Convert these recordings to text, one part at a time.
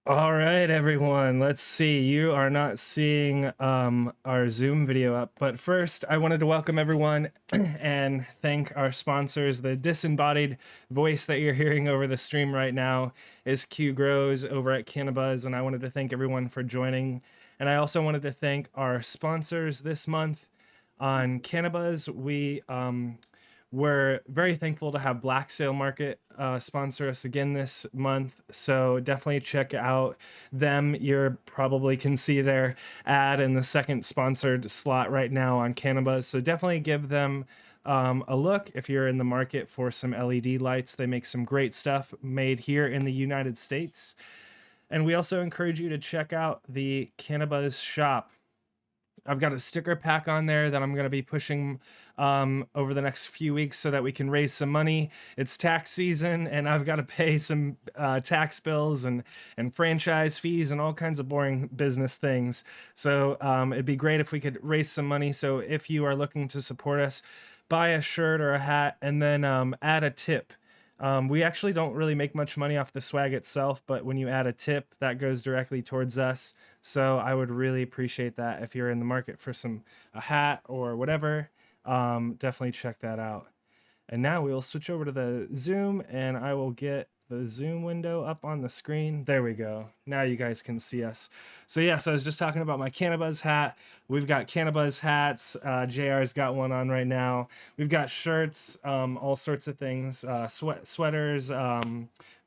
All right, everyone. Let's see. You are not seeing our Zoom video up, but first, I wanted to welcome everyone and thank our sponsors. The disembodied voice that you're hearing over the stream right now is Q Grows over at CannaBuzz, and I wanted to thank everyone for joining. And I also wanted to thank our sponsors this month on CannaBuzz. We're very thankful to have Black Sail Market sponsor us again this month. So definitely check out them. You probably can see their ad in the second sponsored slot right now on Cannabis. So definitely give them a look if you're in the market for some LED lights. They make some great stuff made here in the United States. And we also encourage you to check out the Cannabis shop. I've got a sticker pack on there that I'm going to be pushing over the next few weeks so that we can raise some money. It's tax season, and I've got to pay some tax bills and franchise fees and all kinds of boring business things. So it'd be great if we could raise some money. So if you are looking to support us, buy a shirt or a hat, and then add a tip. We actually don't really make much money off the swag itself, but when you add a tip, that goes directly towards us. So I would really appreciate that if you're in the market for a hat or whatever. Definitely check that out. And now we will switch over to the Zoom, and I will get the Zoom window up on the screen. There we go. Now you guys can see us. So yes, I was just talking about my CannaBuzz hat. We've got CannaBuzz hats. JR's got one on right now. We've got shirts, all sorts of things, sweaters,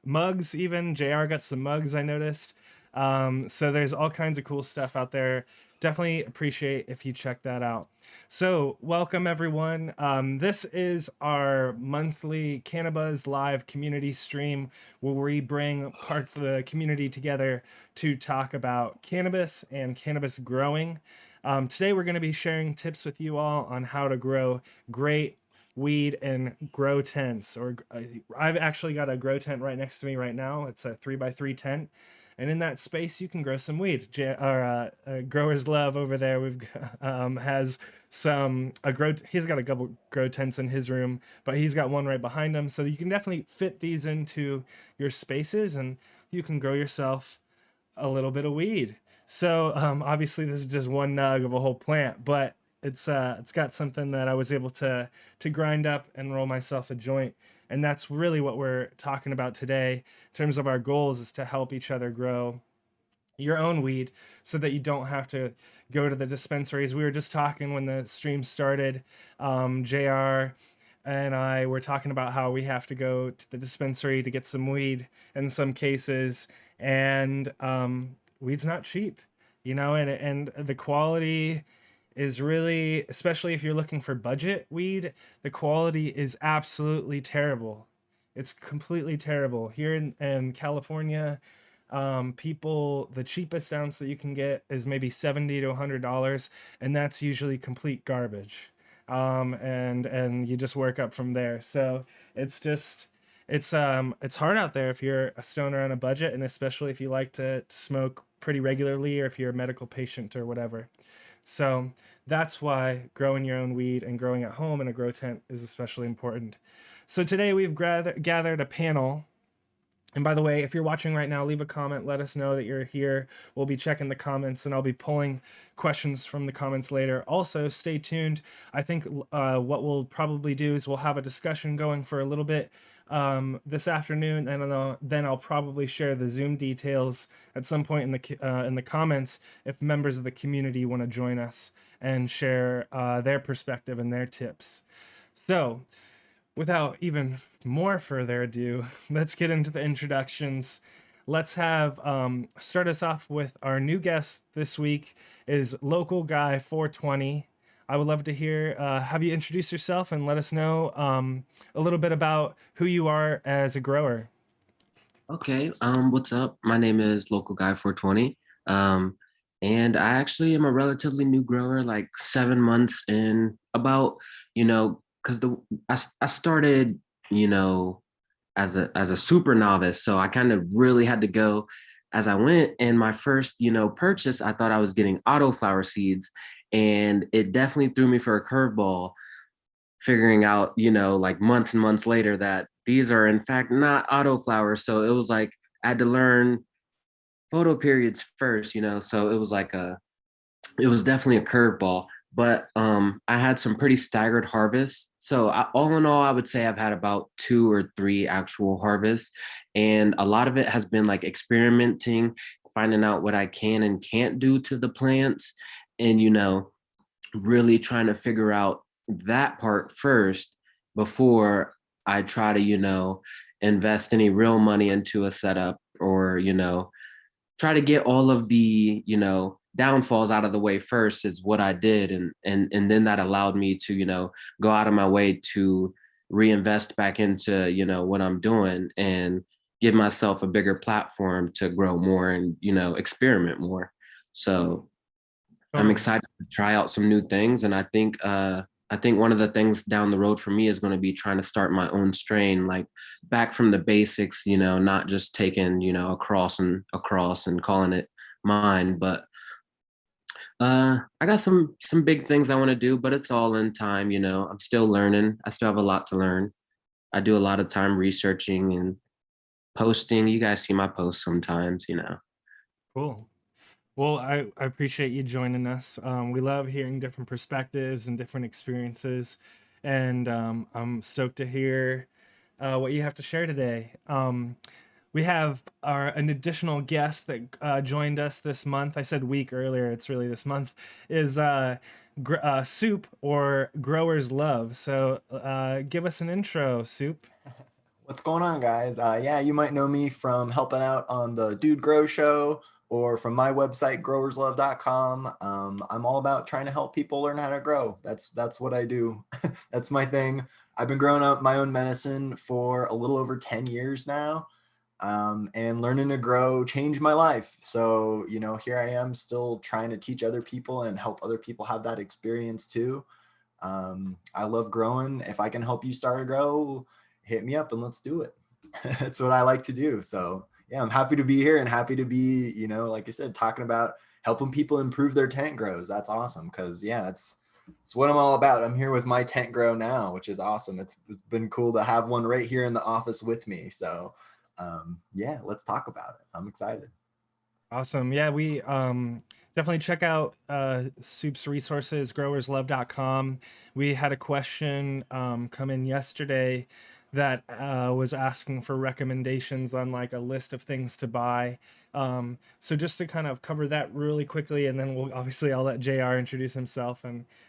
mugs even. JR got some mugs, I noticed. So there's all kinds of cool stuff out there. Definitely appreciate if you check that out. So welcome everyone. This is our monthly CannaBuzz live community stream where we bring parts of the community together to talk about cannabis and cannabis growing. Today we're going to be sharing tips with you all on how to grow great weed and grow tents. I've actually got a grow tent right next to me right now. It's a 3x3 tent. And in that space, you can grow some weed. Growers Love over there has he's got a couple grow tents in his room, but he's got one right behind him. So you can definitely fit these into your spaces and you can grow yourself a little bit of weed. So obviously this is just one nug of a whole plant, but it's got something that I was able to grind up and roll myself a joint. And that's really what we're talking about today in terms of our goals, is to help each other grow your own weed so that you don't have to go to the dispensaries. We were just talking when the stream started. JR and I were talking about how we have to go to the dispensary to get some weed in some cases, and weed's not cheap, and the quality is really, especially if you're looking for budget weed, the quality is absolutely terrible. It's completely terrible. Here in California, the cheapest ounce that you can get is maybe $70 to $100, and that's usually complete garbage. And you just work up from there. So it's just it's hard out there if you're a stoner on a budget, and especially if you like to smoke pretty regularly, or if you're a medical patient or whatever. So that's why growing your own weed and growing at home in a grow tent is especially important. So today we've gathered a panel. And by the way, if you're watching right now, leave a comment. Let us know that you're here. We'll be checking the comments, and I'll be pulling questions from the comments later. Also, stay tuned. I think what we'll probably do is we'll have a discussion going for a little bit this afternoon, and then I'll probably share the Zoom details at some point in the comments if members of the community want to join us and share their perspective and their tips. So, without even more further ado, let's get into the introductions. Let's have start us off with our new guest this week is Local Guy 420. I would love to have you introduce yourself and let us know a little bit about who you are as a grower. Okay, what's up? My name is Local Guy 420. And I actually am a relatively new grower, like 7 months in, about, because I started, as a super novice. So I kind of really had to go as I went. And my first, purchase, I thought I was getting autoflower seeds. And it definitely threw me for a curveball, figuring out, like months and months later that these are in fact not autoflowers. So it was like I had to learn photo periods first, so it was definitely a curveball, but I had some pretty staggered harvests. So all in all, I would say I've had about 2 or 3 actual harvests, and a lot of it has been like experimenting, finding out what I can and can't do to the plants, and really trying to figure out that part first before I try to invest any real money into a setup, or try to get all of the downfalls out of the way first is what I did, and then that allowed me to go out of my way to reinvest back into what I'm doing and give myself a bigger platform to grow more and experiment more. So I'm Totally. excited to try out some new things, and I think one of the things down the road for me is going to be trying to start my own strain, like back from the basics, not just taking across and calling it mine. But I got some big things I want to do, but it's all in time. I'm still learning. I still have a lot to learn. I do a lot of time researching and posting. You guys see my posts sometimes. Cool. Well, I appreciate you joining us. We love hearing different perspectives and different experiences, and I'm stoked to hear what you have to share today. We have an additional guest that joined us this month. I said week earlier; it's really this month. Is Soup, or Growers Love. So give us an intro, Soup. What's going on, guys? Yeah, you might know me from helping out on the Dude Grow Show or from my website, growerslove.com. I'm all about trying to help people learn how to grow. That's what I do. That's my thing. I've been growing up my own medicine for a little over 10 years now, and learning to grow changed my life. So, here I am still trying to teach other people and help other people have that experience too. I love growing. If I can help you start a grow, hit me up and let's do it. That's what I like to do. So yeah, I'm happy to be here and happy to be, like I said, talking about helping people improve their tent grows. That's awesome. Cause yeah, it's what I'm all about. I'm here with my tent grow now, which is awesome. It's been cool to have one right here in the office with me. So yeah, let's talk about it. I'm excited. Awesome. Yeah, we definitely check out Soup's resources, growerslove.com. We had a question come in yesterday that was asking for recommendations on like a list of things to buy. So just to kind of cover that really quickly, and then I'll let JR introduce himself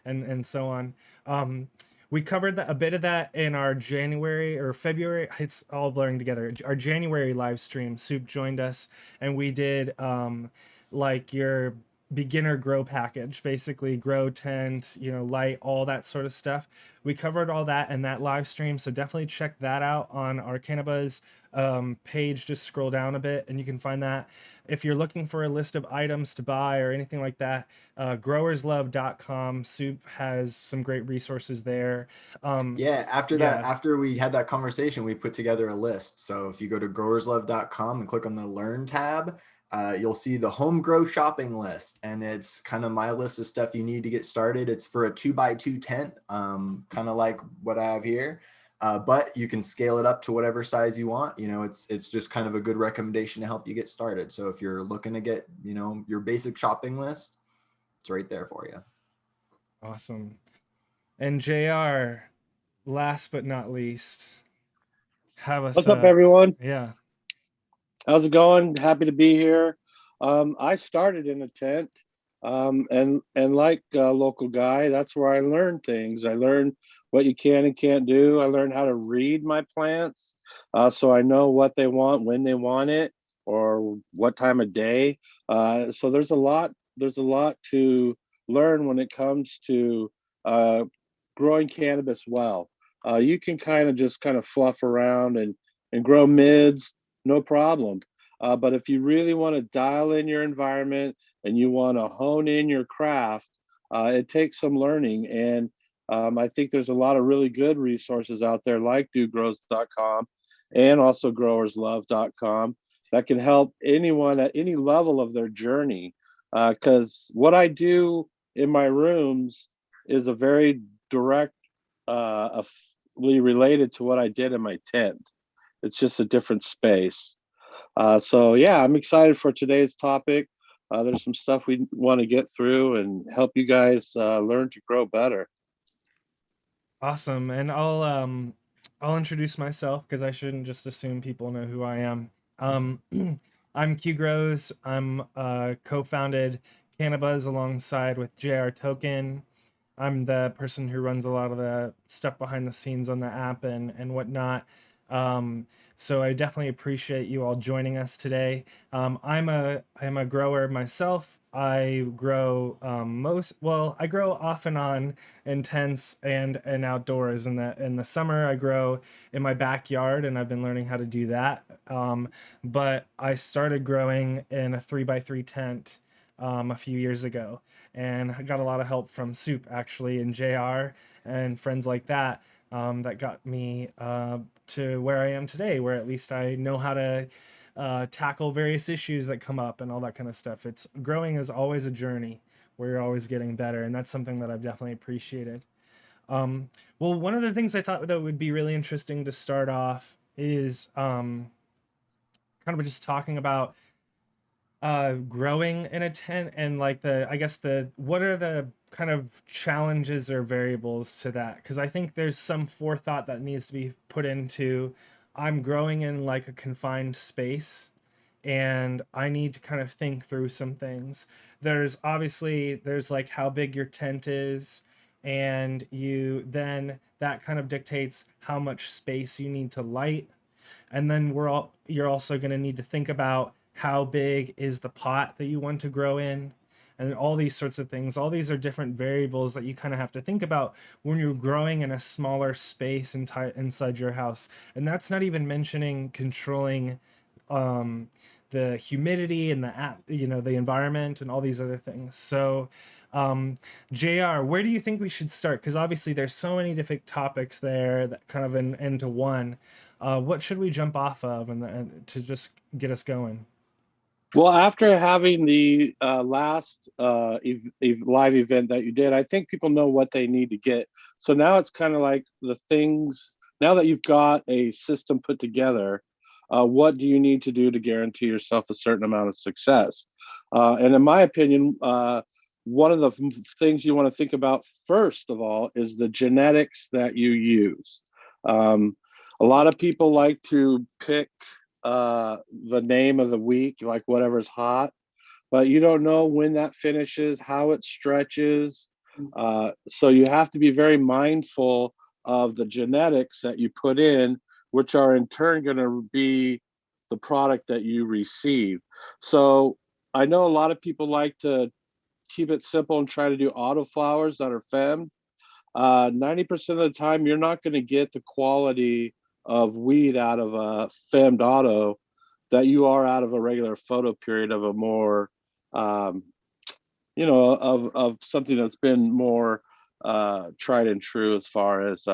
and so on. We covered a bit of that in our January or February. It's all blurring together. Our January live stream. Soup joined us, and we did like your beginner grow package, basically grow tent, light, all that sort of stuff. We covered all that in that live stream, so definitely check that out on our CannaBuzz page. Just scroll down a bit and you can find that. If you're looking for a list of items to buy or anything like that, growerslove.com. Soup has some great resources there. Yeah, after that, Yeah. after we had that conversation, we put together a list. So if you go to growerslove.com and click on the Learn tab, you'll see the home grow shopping list. And it's kind of my list of stuff you need to get started. It's for a 2x2 tent, kind of like what I have here. But you can scale it up to whatever size you want. It's just kind of a good recommendation to help you get started. So if you're looking to get, your basic shopping list, it's right there for you. Awesome. And JR, last but not least, have us What's up, everyone? yeah. How's it going? Happy to be here. I started in a tent, and like a local guy, that's where I learned things. I learned what you can and can't do. I learned how to read my plants, so I know what they want, when they want it, or what time of day. So there's a lot. There's a lot to learn when it comes to uh, growing cannabis well. You can kind of fluff around and grow mids, no problem. But if you really want to dial in your environment and you want to hone in your craft, it takes some learning. And I think there's a lot of really good resources out there like dogrows.com and also growerslove.com that can help anyone at any level of their journey. Because what I do in my rooms is a very directly related to what I did in my tent. It's just a different space. So yeah, I'm excited for today's topic. There's some stuff we want to get through and help you guys learn to grow better. Awesome. And I'll introduce myself because I shouldn't just assume people know who I am. Um I'm Q Grows. I'm co-founded CannaBuzz alongside with JR Token. I'm the person who runs a lot of the stuff behind the scenes on the app and whatnot. Um, so I definitely appreciate you all joining us today. I'm a grower myself. I grow I grow off and on, intense and outdoors. In the summer, I grow in my backyard, and I've been learning how to do that. But I started growing in a 3x3 tent a few years ago, and I got a lot of help from Soup actually and JR and friends like that, that got me to where I am today, where at least I know how to tackle various issues that come up and all that kind of stuff. It's growing is always a journey where you're always getting better, and that's something that I've definitely appreciated. Um, well, one of the things I thought that would be really interesting to start off is kind of just talking about growing in a tent, and like the I guess the what are the kind of challenges or variables to that, because I think there's some forethought that needs to be put into, I'm growing in like a confined space and I need to kind of think through some things. There's like how big your tent is, and you then that kind of dictates how much space you need to light. And then you're also going to need to think about how big is the pot that you want to grow in, and all these sorts of things. All these are different variables that you kind of have to think about when you're growing in a smaller space inside your house. And that's not even mentioning controlling um, the humidity and the environment and all these other things. So JR, where do you think we should start? Because obviously there's so many different topics there that kind of into one. What should we jump off of and to just get us going? Well, after having the last live event that you did, I think people know what they need to get. So now it's kind of like the things, now that you've got a system put together, what do you need to do to guarantee yourself a certain amount of success? And in my opinion, one of the things you want to think about first of all is the genetics that you use. Um, a lot of people like to pick the name of the week, like whatever's hot, but you don't know when that finishes, how it stretches. So you have to be very mindful of the genetics that you put in, which are in turn going to be the product that you receive. So I know a lot of people like to keep it simple and try to do autoflowers that are femmed. 90% of the time, you're not going to get the quality of weed out of a femmed auto that you are out of a regular photo period of a more, um, of something that's been more tried and true as far as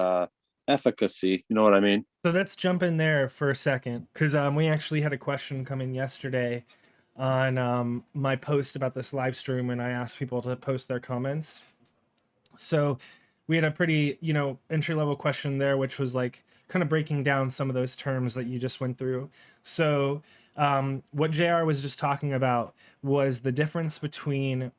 efficacy. You know what I mean? So let's jump in there for a second, because we actually had a question come in yesterday on my post about this live stream, and I asked people to post their comments. So we had a pretty, entry level question there, which was like kind of breaking down some of those terms that you just went through. So what JR was just talking about was the difference between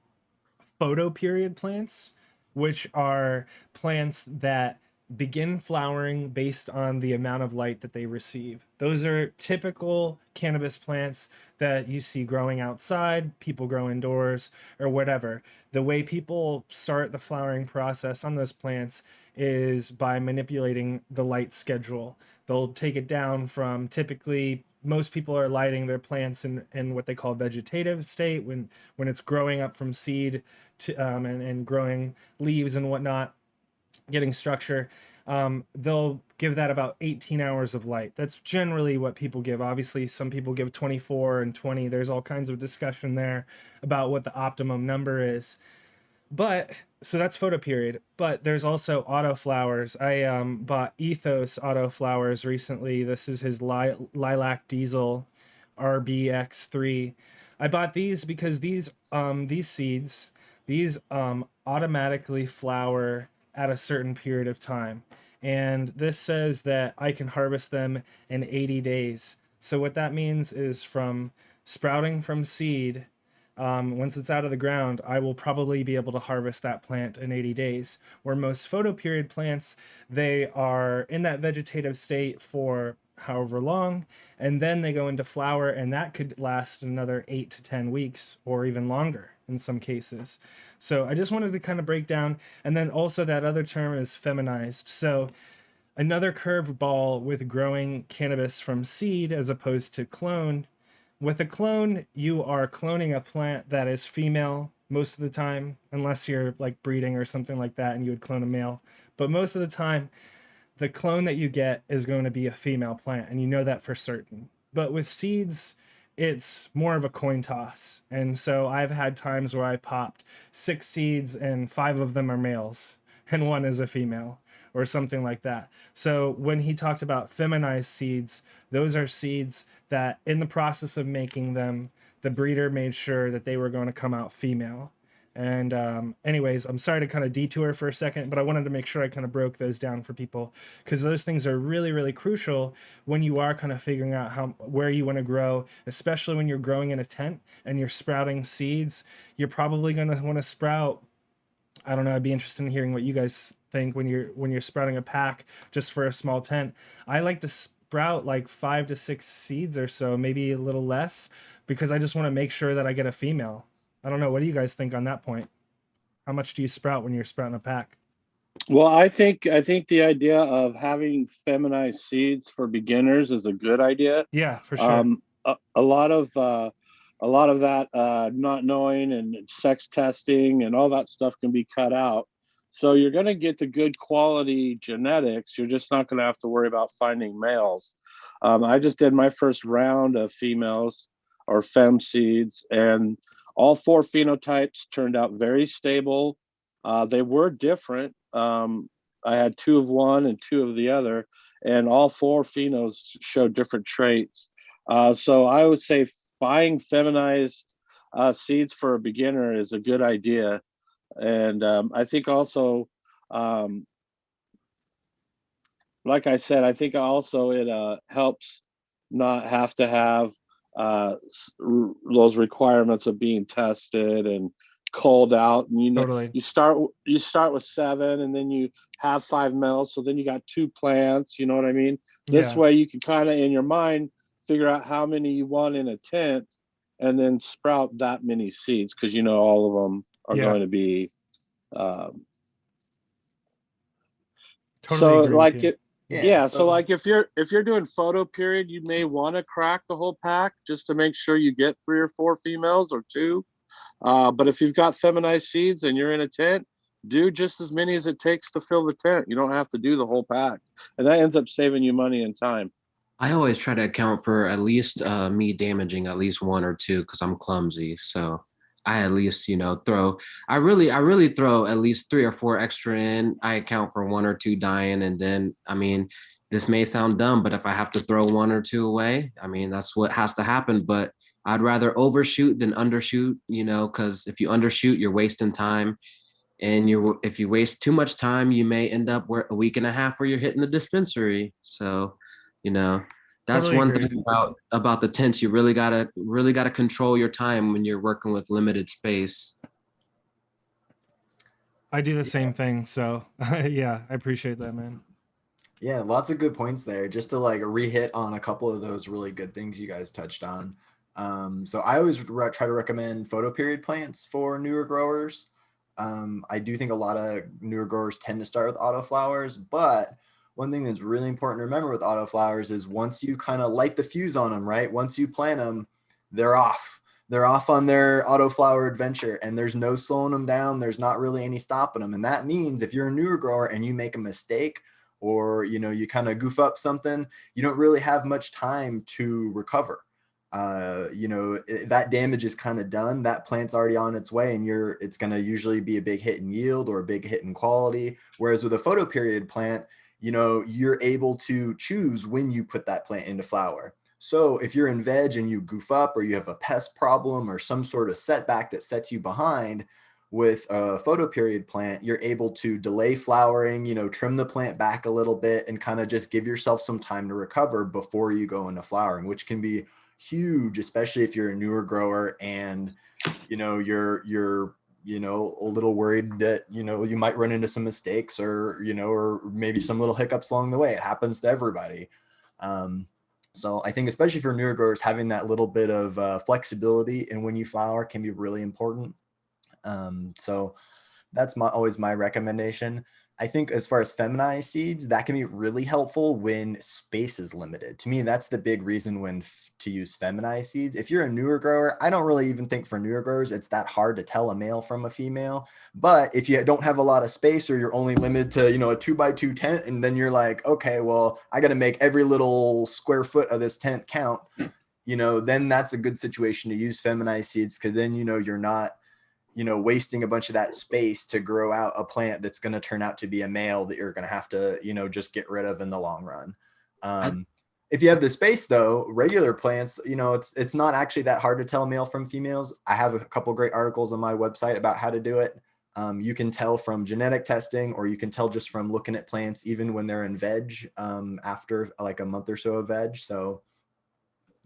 photoperiod plants, which are plants that begin flowering based on the amount of light that they receive. Those are typical cannabis plants that you see growing outside, people grow indoors, or whatever. The way people start the flowering process on those plants is by manipulating the light schedule. They'll take it down from, typically most people are lighting their plants in what they call vegetative state, when it's growing up from seed to and growing leaves and whatnot, getting structure. They'll give that about 18 hours of light. That's generally what people give. Obviously, some people give 24 and 20. There's all kinds of discussion there about what the optimum number is. But so that's photo period. But there's also auto flowers. I bought Ethos auto flowers recently. This is his lilac diesel RBX3. I bought these because these seeds, these automatically flower at a certain period of time. And this says that I can harvest them in 80 days. So what that means is from sprouting from seed, once it's out of the ground, I will probably be able to harvest that plant in 80 days. Where most photoperiod plants, they are in that vegetative state for however long, and then they go into flower, and that could last another 8 to 10 weeks or even longer in some cases. So I just wanted to kind of break down, and then also that other term is feminized. So another curveball with growing cannabis from seed as opposed to clone. With a clone, you are cloning a plant that is female most of the time, unless you're like breeding or something like that and you would clone a male. But most of the time, the clone that you get is going to be a female plant, and you know that for certain. But with seeds, it's more of a coin toss. And so I've had times where I popped 6 seeds and 5 of them are males and one is a female or something like that. So when he talked about feminized seeds, those are seeds that in the process of making them, the breeder made sure that they were going to come out female. And anyways, I'm sorry to kind of detour for a second, but I wanted to make sure I kind of broke those down for people, because those things are really, really crucial when you are kind of figuring out where you want to grow, especially when you're growing in a tent and you're sprouting seeds. You're probably going to want to sprout. I don't know. I'd be interested in hearing what you guys think when you're sprouting a pack just for a small tent. I like to sprout like 5 to 6 seeds or so, maybe a little less, because I just want to make sure that I get a female. I don't know. What do you guys think on that point? How much do you sprout when you're sprouting a pack? Well, I think the idea of having feminized seeds for beginners is a good idea. Yeah, for sure. A lot of that not knowing and sex testing and all that stuff can be cut out. So you're going to get the good quality genetics. You're just not going to have to worry about finding males. I just did my first round of females or fem seeds, and all 4 phenotypes turned out very stable. They were different. I had 2 of one and 2 of the other, and all 4 phenos showed different traits. So I would say buying feminized seeds for a beginner is a good idea. And I think also, like I said, I think also it helps not have to have those requirements of being tested and called out. And Totally. you start with 7, and then you have 5 males, so then you got 2 plants. You know what I mean? This Yeah. way you can kind of in your mind figure out how many you want in a tent, and then sprout that many seeds, because all of them are going to be. Totally So agree with like you. it, yeah. So like if you're doing photo period, you may want to crack the whole pack just to make sure you get 3 or 4 females or 2. But if you've got feminized seeds and you're in a tent, do just as many as it takes to fill the tent. You don't have to do the whole pack, and that ends up saving you money and time. I always try to account for at least me damaging at least 1 or 2 because I'm clumsy. So I at least, I really throw at least 3 or 4 extra in. I account for 1 or 2 dying. And then, I mean, this may sound dumb, but if I have to throw 1 or 2 away, I mean, that's what has to happen. But I'd rather overshoot than undershoot, because if you undershoot, you're wasting time. And if you waste too much time, you may end up a week and a half where you're hitting the dispensary. So, that's Totally one agree. thing about the tents. You really gotta control your time when you're working with limited space. I do the same thing. So yeah, I appreciate that, man. Yeah, lots of good points there. Just to like re-hit on a couple of those really good things you guys touched on. So I always try to recommend photo period plants for newer growers. I do think a lot of newer growers tend to start with autoflowers, but one thing that's really important to remember with autoflowers is once you kind of light the fuse on them, right? Once you plant them, they're off. They're off on their autoflower adventure, and there's no slowing them down. There's not really any stopping them. And that means if you're a newer grower and you make a mistake, or you kind of goof up something, you don't really have much time to recover. That damage is kind of done. That plant's already on its way, and it's going to usually be a big hit in yield or a big hit in quality. Whereas with a photo period plant, you're able to choose when you put that plant into flower. So if you're in veg and you goof up, or you have a pest problem or some sort of setback that sets you behind, with a photoperiod plant, you're able to delay flowering, you know, trim the plant back a little bit and kind of just give yourself some time to recover before you go into flowering, which can be huge, especially if you're a newer grower and, you know, you're you know, a little worried that, you know, you might run into some mistakes or, you know, or maybe some little hiccups along the way. It happens to everybody. So I think especially for newer growers, having that little bit of flexibility in when you flower can be really important. So that's always my recommendation. I think as far as feminized seeds, that can be really helpful when space is limited. To me, that's the big reason to use feminized seeds. If you're a newer grower, I don't really even think for newer growers, it's that hard to tell a male from a female. But if you don't have a lot of space or you're only limited to, you know, a 2x2 tent, and then you're like, okay, well, I got to make every little square foot of this tent count, you know, then that's a good situation to use feminized seeds, because then, you know, you're not, you know, wasting a bunch of that space to grow out a plant that's going to turn out to be a male that you're going to have to, you know, just get rid of in the long run. If you have the space though, regular plants, you know, it's not actually that hard to tell male from females. I have a couple great articles on my website about how to do it. You can tell from genetic testing, or you can tell just from looking at plants, even when they're in veg, after like a month or so of veg. So,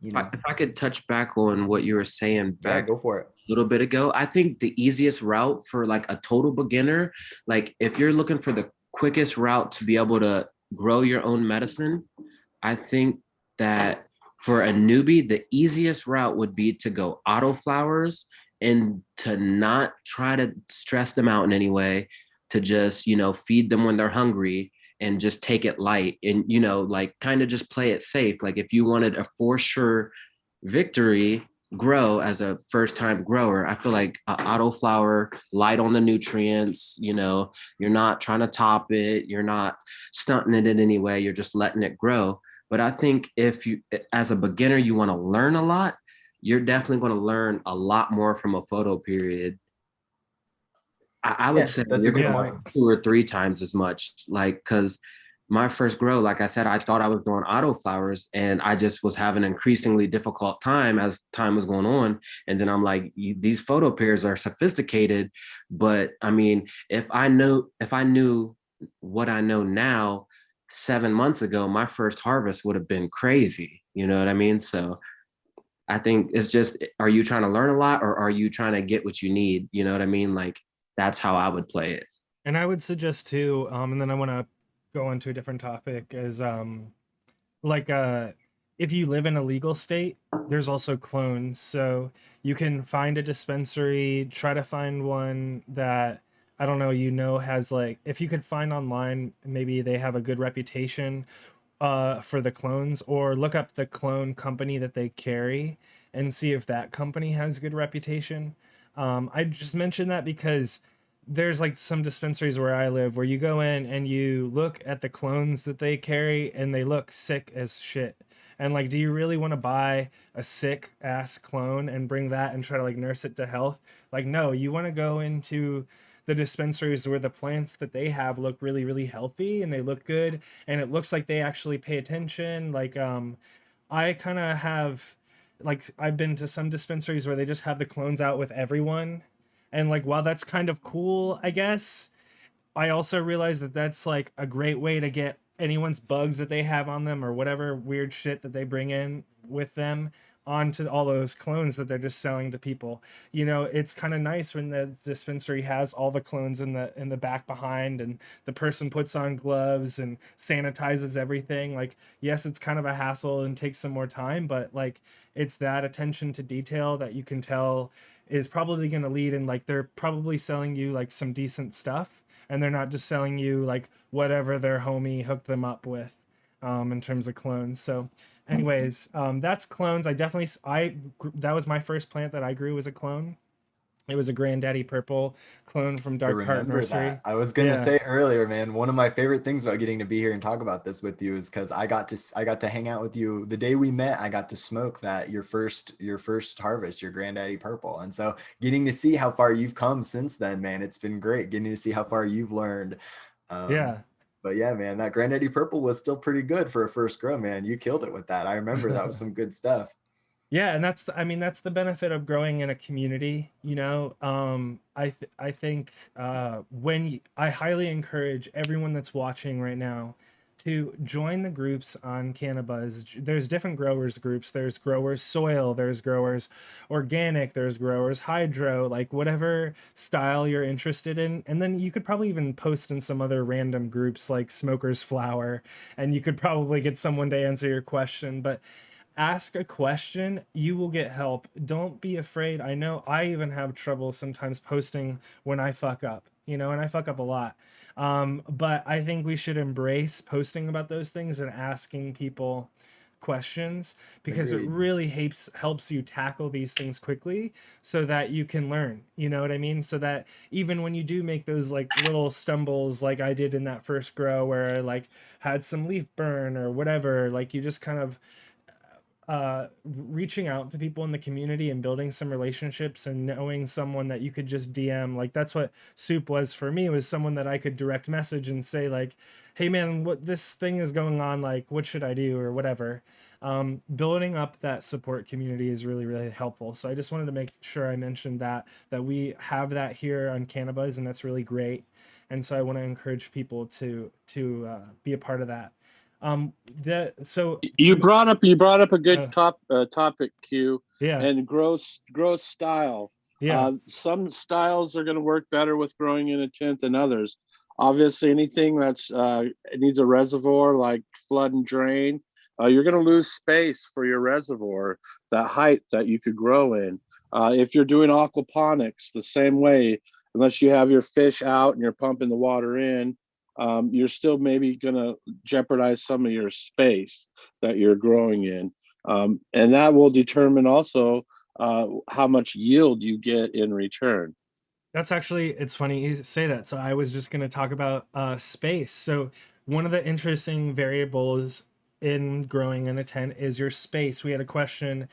you know, If I could touch back on what you were saying yeah, back go for it. a little bit ago, I think the easiest route for like a total beginner, like if you're looking for the quickest route to be able to grow your own medicine, I think that for a newbie, the easiest route would be to go auto flowers and to not try to stress them out in any way, to just, you know, feed them when they're hungry and just take it light and, you know, like kind of just play it safe. Like if you wanted a for sure victory, grow as a first time grower, I feel like auto flower, light on the nutrients, you know, you're not trying to top it, you're not stunting it in any way, you're just letting it grow. But I think if you, as a beginner, you want to learn a lot, you're definitely going to learn a lot more from a photo period. I would Yeah, say that's a you're good going to point. learn 2 or 3 times as much. Like, because my first grow, like I said, I thought I was doing auto flowers and I just was having an increasingly difficult time as time was going on. And then I'm like, these photo pairs are sophisticated. But I mean, if I knew what I know now, 7 months ago, my first harvest would have been crazy. You know what I mean? So I think it's just, are you trying to learn a lot or are you trying to get what you need? You know what I mean? Like that's how I would play it. And I would suggest too, and then I want to go on to a different topic, is like if you live in a legal state, there's also clones. So you can find a dispensary, try to find one that I don't know, you know, has like, if you could find online, maybe they have a good reputation for the clones, or look up the clone company that they carry and see if that company has good reputation. I just mentioned that because there's like some dispensaries where I live where you go in and you look at the clones that they carry and they look sick as shit. And like, do you really want to buy a sick ass clone and bring that and try to like nurse it to health? Like, no, you want to go into the dispensaries where the plants that they have look really, really healthy and they look good and it looks like they actually pay attention. Like, I kind of have, like, I've been to some dispensaries where they just have the clones out with everyone, and like, while that's kind of cool, I guess, I also realize that that's like a great way to get anyone's bugs that they have on them or whatever weird shit that they bring in with them onto all those clones that they're just selling to people. You know, it's kind of nice when the dispensary has all the clones in the back behind, and the person puts on gloves and sanitizes everything. Like, yes, it's kind of a hassle and takes some more time, but like, it's that attention to detail that you can tell is probably going to lead in, like, they're probably selling you like some decent stuff, and they're not just selling you like whatever their homie hooked them up with, in terms of clones. So anyways, that's clones. That was my first plant that I grew, was a clone. It was a Granddaddy Purple clone from I Dark Heart remember that. Nursery. I was gonna Yeah. say earlier, man, one of my favorite things about getting to be here and talk about this with you is because I got to hang out with you the day we met. I got to smoke that your first harvest, your Granddaddy Purple. And so getting to see how far you've come since then, man, it's been great getting to see how far you've learned. Um, Yeah. but yeah, man, that Granddaddy Purple was still pretty good for a first grow, man. You killed it with that. I remember that was some good stuff. Yeah, and that's I mean that's the benefit of growing in a community, you know. I think I highly encourage everyone that's watching right now to join the groups on CannaBuzz. There's different growers groups. There's growers soil, there's growers organic, there's growers hydro, like whatever style you're interested in. And then you could probably even post in some other random groups like smokers flower, and you could probably get someone to answer your question. But ask a question, you will get help. Don't be afraid. I know I even have trouble sometimes posting when I fuck up, you know, and I fuck up a lot. But I think we should embrace posting about those things and asking people questions, because it Agreed. really helps you tackle these things quickly so that you can learn, you know what I mean, so that even when you do make those like little stumbles like I did in that first grow where I like had some leaf burn or whatever, like you just kind of reaching out to people in the community and building some relationships and knowing someone that you could just DM. Like that's what Soup was for me, was someone that I could direct message and say like, hey man, what this thing is going on, like what should I do or whatever. Building up that support community is really really helpful. So I just wanted to make sure I mentioned that we have that here on CannaBuzz, and that's really great. And so I want to encourage people to be a part of that. um that so You to brought up a good uh, topic, Q, yeah. and growth style. Yeah. Some styles are going to work better with growing in a tent than others. Obviously, anything that's it needs a reservoir like flood and drain, you're going to lose space for your reservoir, that height that you could grow in. If you're doing aquaponics, the same way, unless you have your fish out and you're pumping the water in, you're still maybe going to jeopardize some of your space that you're growing in. And that will determine also how much yield you get in return. That's actually, it's funny you say that. So I was just going to talk about space. So one of the interesting variables in growing in a tent is your space. We had a question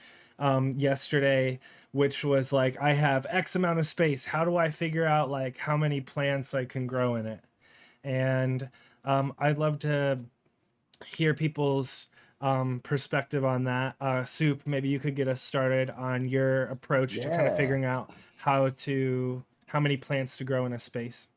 yesterday, which was like, I have X amount of space. How do I figure out like how many plants I can grow in it? And I'd love to hear people's perspective on that. Soup, maybe you could get us started on your approach to kind of Yeah. figuring out how many plants to grow in a space.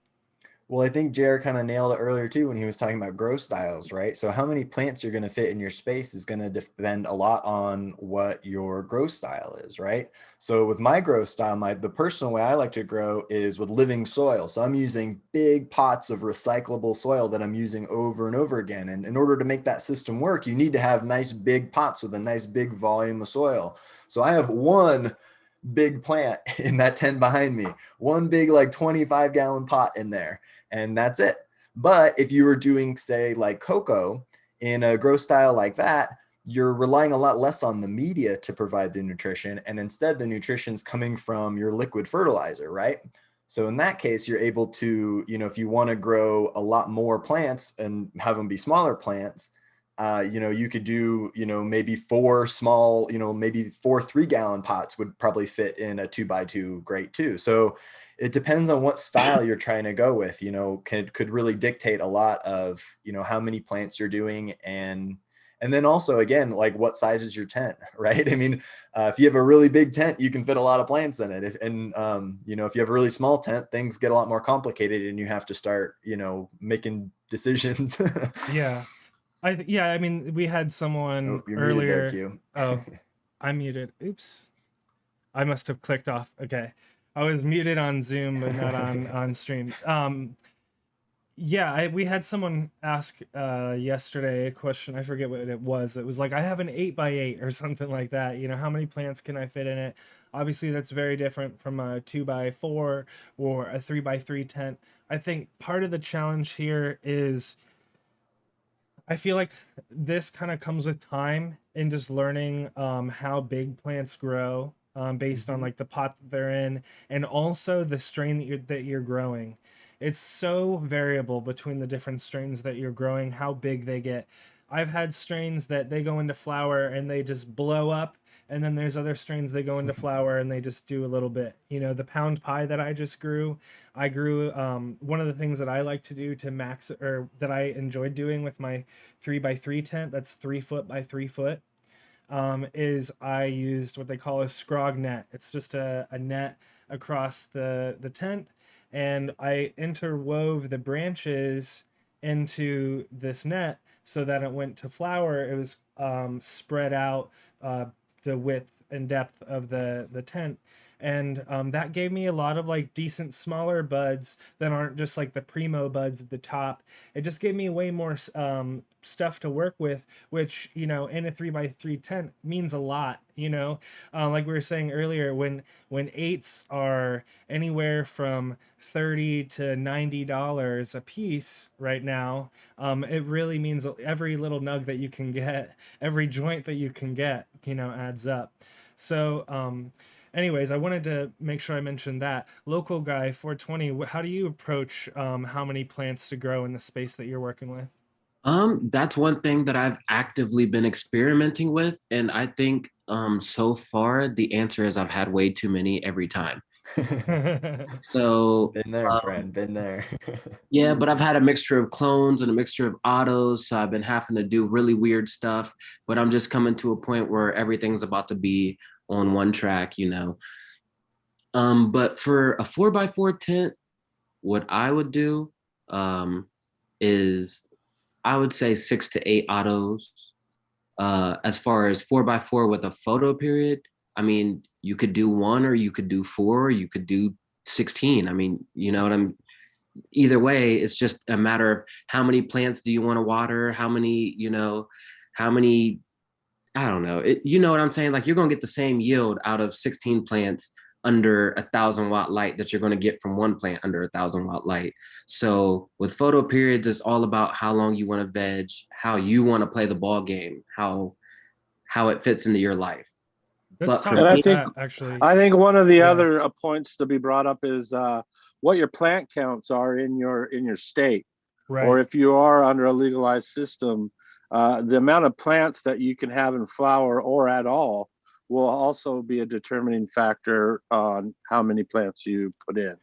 Well, I think Jared kind of nailed it earlier too when he was talking about grow styles, right? So how many plants you're going to fit in your space is going to depend a lot on what your grow style is, right? So with my grow style, the personal way I like to grow is with living soil. So I'm using big pots of recyclable soil that I'm using over and over again. And in order to make that system work, you need to have nice big pots with a nice big volume of soil. So I have one big plant in that tent behind me, one big like 25-gallon pot in there, and that's it. But if you were doing, say, like cocoa in a grow style like that, you're relying a lot less on the media to provide the nutrition, and instead the nutrition's coming from your liquid fertilizer, right? So in that case, you're able to, if you want to grow a lot more plants and have them be smaller plants, you could do, maybe four small, maybe 4 3-gallon pots would probably fit in a 2x2 grate too. So it depends on what style you're trying to go with, could really dictate a lot of, how many plants you're doing. And then also, again, like what size is your tent, right? I mean, if you have a really big tent, you can fit a lot of plants in it. If you have a really small tent, things get a lot more complicated and you have to start, making decisions. Yeah. I mean, we had someone Oh, you're muted there, earlier. Q. Oh, I'm muted. Oops. I must have clicked off. Okay. I was muted on Zoom, but not on stream. Yeah, we had someone ask yesterday a question. I forget what it was. It was like, I have an 8x8 or something like that. You know, how many plants can I fit in it? Obviously, that's very different from a 2x4 or a 3x3 tent. I think part of the challenge here is I feel like this kind of comes with time and just learning how big plants grow based on Mhm. like the pot that they're in, and also the strain that you're growing. It's so variable between the different strains that you're growing, how big they get. I've had strains that they go into flower and they just blow up, and then there's other strains they go into flower and they just do a little bit. You know, the pound pie that I just grew, I grew one of the things that I like to do to max, or that I enjoyed doing with my 3x3 tent, that's 3 foot by 3 foot. is I used what they call a scrog net. It's just a net across the tent, and I interwove the branches into this net so that it went to flower. It was spread out uh, the width and depth of the tent. And that gave me a lot of like decent smaller buds that aren't just like the primo buds at the top. It just gave me way more stuff to work with, which, you know, in a 3x3 tent means a lot, you know. Like we were saying earlier, when eights are anywhere from $30 to $90 a piece right now, it really means every little nug that you can get, every joint that you can get, you know, adds up. So anyways, I wanted to make sure I mentioned that. Local guy 420, how do you approach how many plants to grow in the space that you're working with? That's one thing that I've actively been experimenting with, and I think so far the answer is I've had way too many every time. So Been there, friend. Been there. yeah, but I've had a mixture of clones and a mixture of autos, so I've been having to do really weird stuff. But I'm just coming to a point where everything's about to be on one track, you know. But for a 4x4 tent, what I would do is I would say 6 to 8 autos. As far as 4x4 with a photo period, I mean, you could do one or you could do four, or you could do 16. I mean, you know what I'm either way, it's just a matter of how many plants do you want to water, how many, you know, how many, I don't know. You know what I'm saying? Like you're gonna get the same yield out of 16 plants under 1,000 watt light that you're going to get from one plant under 1,000 watt light. So with photo periods, it's all about how long you want to veg, how you want to play the ball game, how it fits into your life. Let's But talk for And about me, that actually. I think one of the Yeah. other points to be brought up is what your plant counts are in your state, Right. or if you are under a legalized system, the amount of plants that you can have in flower or at all will also be a determining factor on how many plants you put in.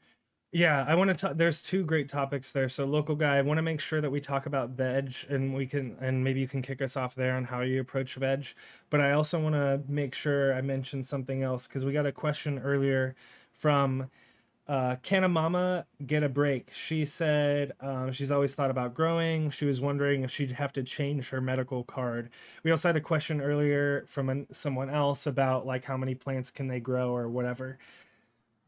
Yeah, I want to talk. There's two great topics there. So, local guy, I want to make sure that we talk about veg, and maybe you can kick us off there on how you approach veg. But I also want to make sure I mention something else because we got a question earlier from can a mama get a break? She said she's always thought about growing. She was wondering if she'd have to change her medical card. We also had a question earlier from someone else about like how many plants can they grow or whatever.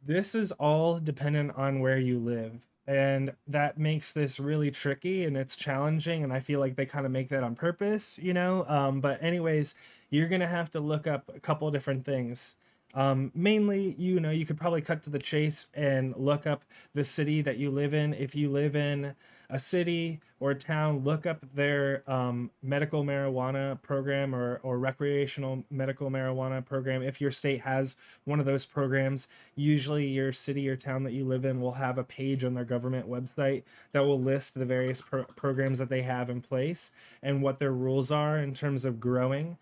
This is all dependent on where you live. And that makes this really tricky and it's challenging. And I feel like they kind of make that on purpose, you know? But, anyways, you're going to have to look up a couple of different things. Mainly, you know, you could probably cut to the chase and look up the city that you live in. If you live in a city or a town, look up their medical marijuana program or recreational medical marijuana program. If your state has one of those programs, usually your city or town that you live in will have a page on their government website that will list the various programs that they have in place and what their rules are in terms of growing.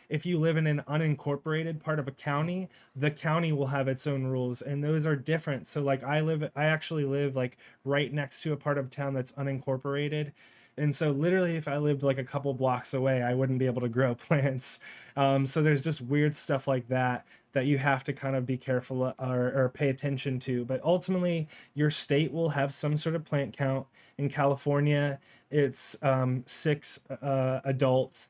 If you live in an unincorporated part of a county, the county will have its own rules, and those are different. So, like, I actually live like right next to a part of town that's unincorporated. And so, literally, if I lived like a couple blocks away, I wouldn't be able to grow plants. So, there's just weird stuff like that that you have to kind of be careful or pay attention to. But ultimately, your state will have some sort of plant count. In California, it's 6 adult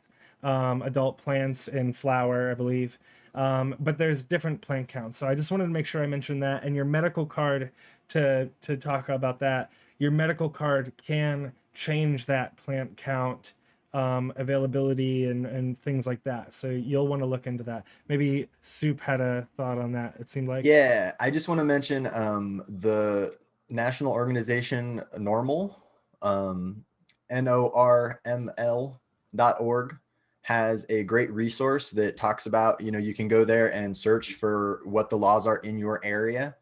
plants in flower, I believe. But there's different plant counts. So I just wanted to make sure I mentioned that. And your medical card, to talk about that, your medical card can change that plant count availability and things like that. So you'll want to look into that. Maybe Soup had a thought on that, it seemed like. Yeah, I just want to mention the national organization Normal, NORML.org, has a great resource that talks about, you know, you can go there and search for what the laws are in your area.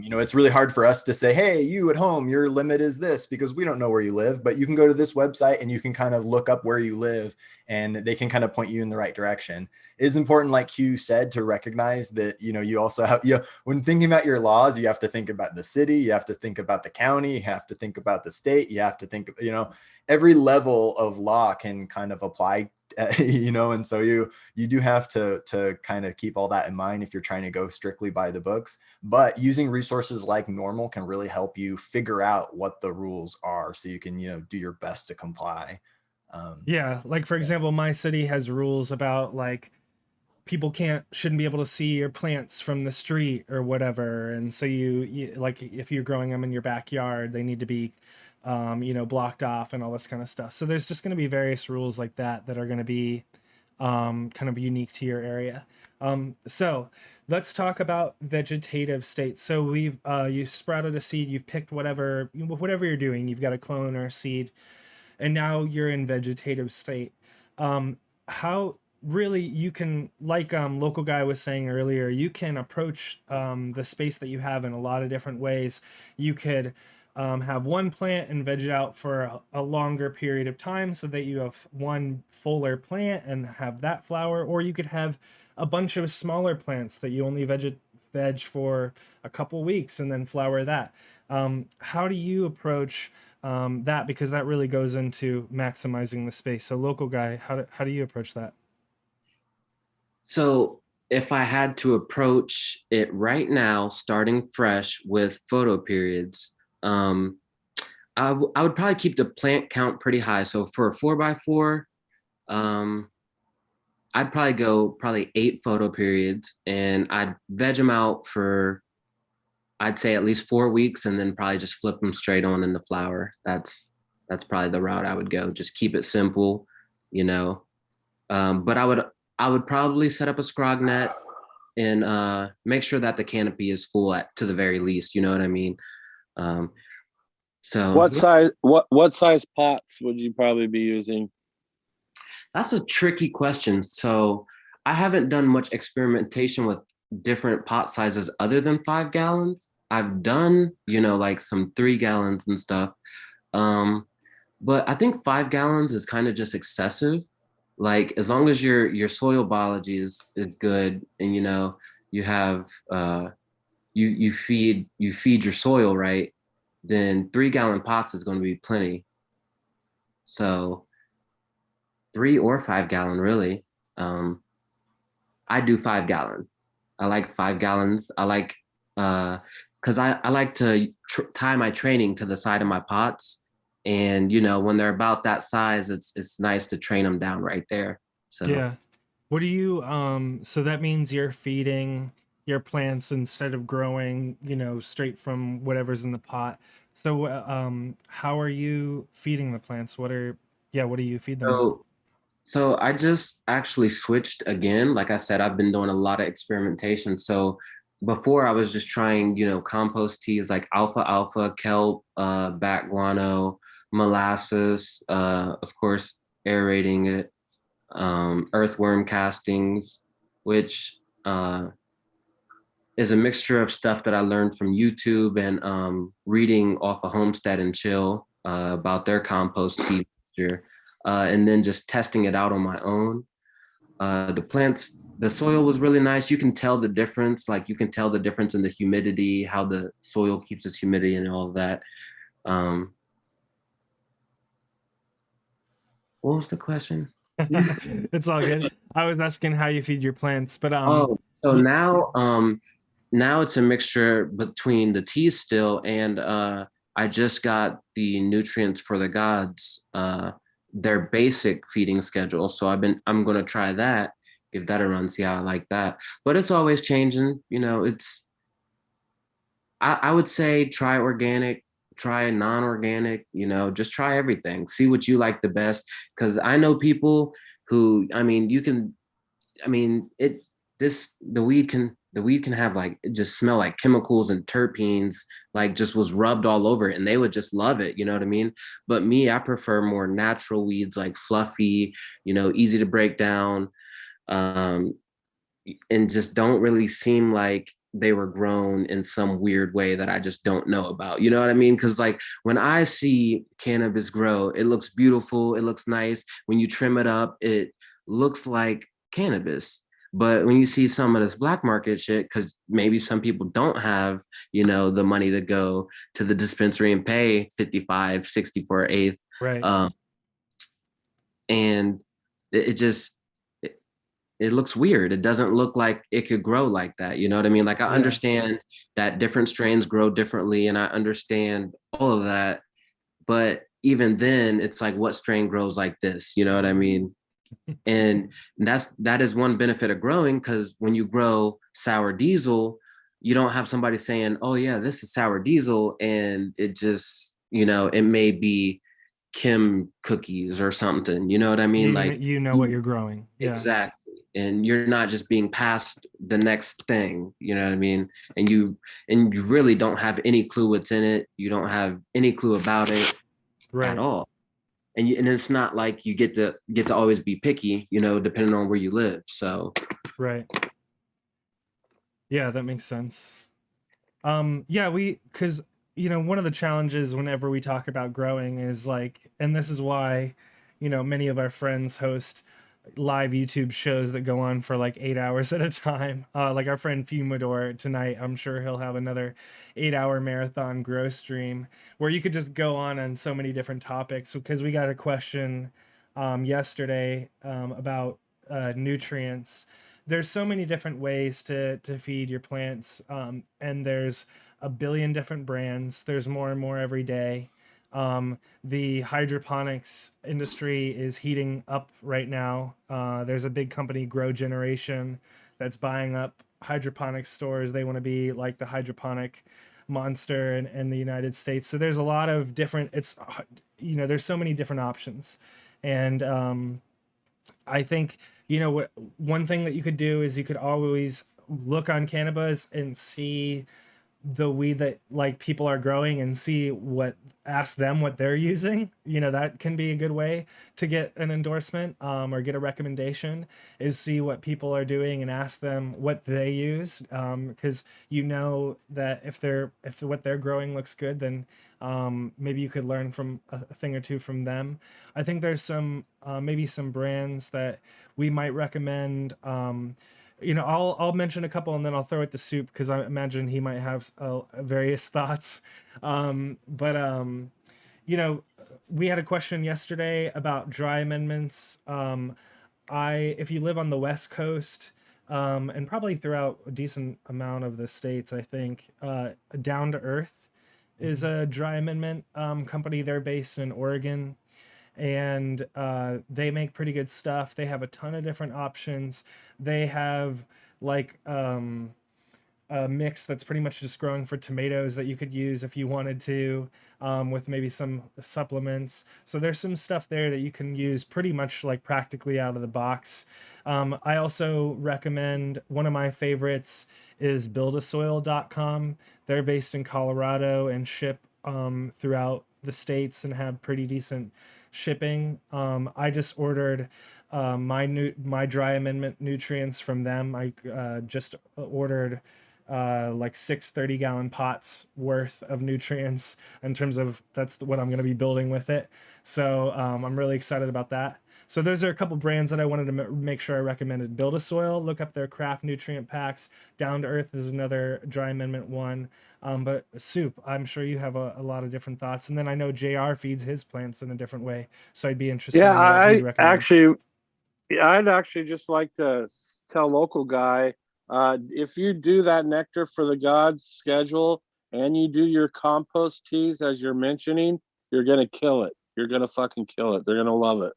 You know, it's really hard for us to say, hey, you at home, your limit is this, because we don't know where you live, but you can go to this website and you can kind of look up where you live and they can kind of point you in the right direction. It is important, like Hugh said, to recognize that, you know, you also have, you know, when thinking about your laws, you have to think about the city, you have to think about the county, you have to think about the state, you have to think, you know, every level of law can kind of apply you know, and so you do have to kind of keep all that in mind if you're trying to go strictly by the books. But using resources like Normal can really help you figure out what the rules are, so you can, you know, do your best to comply. Yeah, like for example, my city has rules about like people shouldn't be able to see your plants from the street or whatever, and so you like if you're growing them in your backyard, they need to be blocked off and all this kind of stuff. So there's just going to be various rules like that that are going to be kind of unique to your area. So let's talk about vegetative states. So you've sprouted a seed, you've picked whatever you're doing, you've got a clone or a seed, and now you're in vegetative state. How really you can, like local guy was saying earlier, you can approach the space that you have in a lot of different ways. You could have one plant and veg it out for a longer period of time so that you have one fuller plant and have that flower, or you could have a bunch of smaller plants that you only veg for a couple weeks and then flower that. How do you approach that, because that really goes into maximizing the space? So local guy, how do you approach that? So if I had to approach it right now, starting fresh with photo periods, I would probably keep the plant count pretty high. So for a 4x4, I'd probably go 8 photo periods, and I'd veg them out for, I'd say at least 4 weeks, and then probably just flip them straight on in the flower. That's probably the route I would go. Just keep it simple, you know. But I would probably set up a scrog net and make sure that the canopy is full to the very least. You know what I mean? So what size pots would you probably be using? that's a tricky question. So I haven't done much experimentation with different pot sizes other than 5 gallons. I've done, like some 3 gallons and stuff. But I think 5 gallons is kind of just excessive. Like, as long as your soil biology is good, and you have you feed your soil right, then 3-gallon pots is going to be plenty. So 3 or 5 gallon, really. I do 5 gallon. I like 5 gallons. I like because I like to tie my training to the side of my pots. And when they're about that size, it's nice to train them down right there. So Yeah. What do you so that means you're feeding your plants instead of growing, straight from whatever's in the pot. So how are you feeding the plants? What do you feed them with? So I just actually switched again. Like I said, I've been doing a lot of experimentation. So before, I was just trying, compost teas like alfalfa, kelp, bat guano, molasses, of course, aerating it, earthworm castings, which is a mixture of stuff that I learned from YouTube and reading off of Homestead and Chill about their compost tea mixture, and then just testing it out on my own. The soil was really nice. You can tell the difference. Like, you can tell the difference in the humidity, how the soil keeps its humidity and all of that. What was the question? It's all good. I was asking how you feed your plants, but so now it's a mixture between the tea still and I just got the Nutrients for the Gods, their basic feeding schedule. So I'm gonna try that, give that a run, see how I like that. But it's always changing, I would say try organic, try non-organic, just try everything. See what you like the best. Cause I know people who, the weed can have like, it just smell like chemicals and terpenes, like just was rubbed all over it, and they would just love it. You know what I mean? But me, I prefer more natural weeds, like fluffy, easy to break down, and just don't really seem like they were grown in some weird way that I just don't know about. You know what I mean? Because like when I see cannabis grow, it looks beautiful. It looks nice. When you trim it up, it looks like cannabis. But when you see some of this black market shit, because maybe some people don't have, the money to go to the dispensary and pay 55, 60 for an eighth. right. And it just it, it looks weird. It doesn't look like it could grow like that. You know what I mean? Like I Yeah. understand that different strains grow differently, and I understand all of that. But even then, it's like what strain grows like this? You know what I mean? And that is one benefit of growing, because when you grow sour diesel, you don't have somebody saying, "Oh yeah, this is sour diesel," and it just, it may be Kim cookies or something. You know what I mean? Like You know what you're growing. Yeah. exactly, and you're not just being passed the next thing. You know what I mean? And you really don't have any clue what's in it. You don't have any clue about it Right. at all. And it's not like you get to always be picky, depending on where you live. So Right. Yeah, that makes sense. Yeah, because one of the challenges whenever we talk about growing is like, and this is why, many of our friends host live YouTube shows that go on for like 8 hours at a time. Like our friend Fumador tonight, I'm sure he'll have another 8 hour marathon grow stream where you could just go on so many different topics. Because we got a question yesterday about nutrients. There's so many different ways to feed your plants, and there's a billion different brands. There's more and more every day. The hydroponics industry is heating up right now. There's a big company, Grow Generation, that's buying up hydroponic stores. They want to be like the hydroponic monster in the United States. So there's a lot of different, there's so many different options. And I think, one thing that you could do is you could always look on CannaBuzz and see the weed that like people are growing and ask them what they're using. That can be a good way to get an endorsement, or get a recommendation, is see what people are doing and ask them what they use, because that if what they're growing looks good, then maybe you could learn from a thing or two from them. I think there's some maybe some brands that we might recommend. I'll mention a couple and then I'll throw it to Soup because I imagine he might have various thoughts. But we had a question yesterday about dry amendments. If you live on the West Coast, and probably throughout a decent amount of the states, I think, Down to Earth is a dry amendment company. They're based in Oregon, and they make pretty good stuff. They have a ton of different options. They have like a mix that's pretty much just growing for tomatoes that you could use if you wanted to, with maybe some supplements. So there's some stuff there that you can use pretty much like practically out of the box. I also recommend, one of my favorites is buildasoil.com. They're based in Colorado and ship throughout the states and have pretty decent shipping. I just ordered my dry amendment nutrients from them. I just ordered like 6 30-gallon pots worth of nutrients, in terms of what I'm going to be building with it. So I'm really excited about that. So those are a couple brands that I wanted to make sure I recommended. Build a Soil, look up their craft nutrient packs. Down to Earth is another dry amendment one. But Soup, I'm sure you have a lot of different thoughts. And then I know JR feeds his plants in a different way. So I'd be interested Yeah, in what he'd recommend. I'd actually just like to tell local guy, if you do that nectar for the gods schedule and you do your compost teas as you're mentioning, you're gonna kill it. You're gonna fucking kill it. They're gonna love it.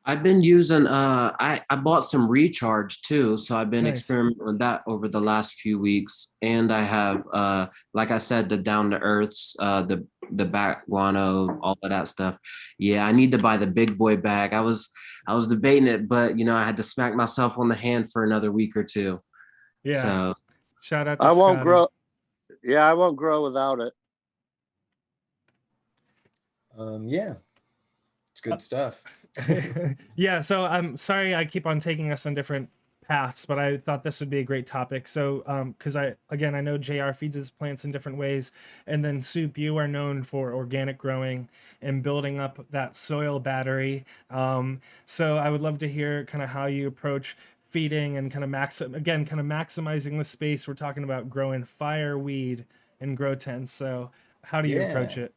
I've been using I bought some recharge too, so I've been Nice. experimenting with that over the last few weeks. And I have like I said, the down to earths, the back guano, all of that stuff. Yeah, I need to buy the big boy bag. I was debating it, but I had to smack myself on the hand for another week or two. Yeah. So Shout out to I won't Scotty. grow. Yeah, I won't grow without it. Yeah, it's good stuff. Yeah, so I'm sorry I keep on taking us on different paths, but I thought this would be a great topic. So because I know JR feeds his plants in different ways, and then Soup, you are known for organic growing and building up that soil battery. So I would love to hear kind of how you approach feeding and kind of maximizing the space. We're talking about growing fireweed and grow tents. So how do you approach it?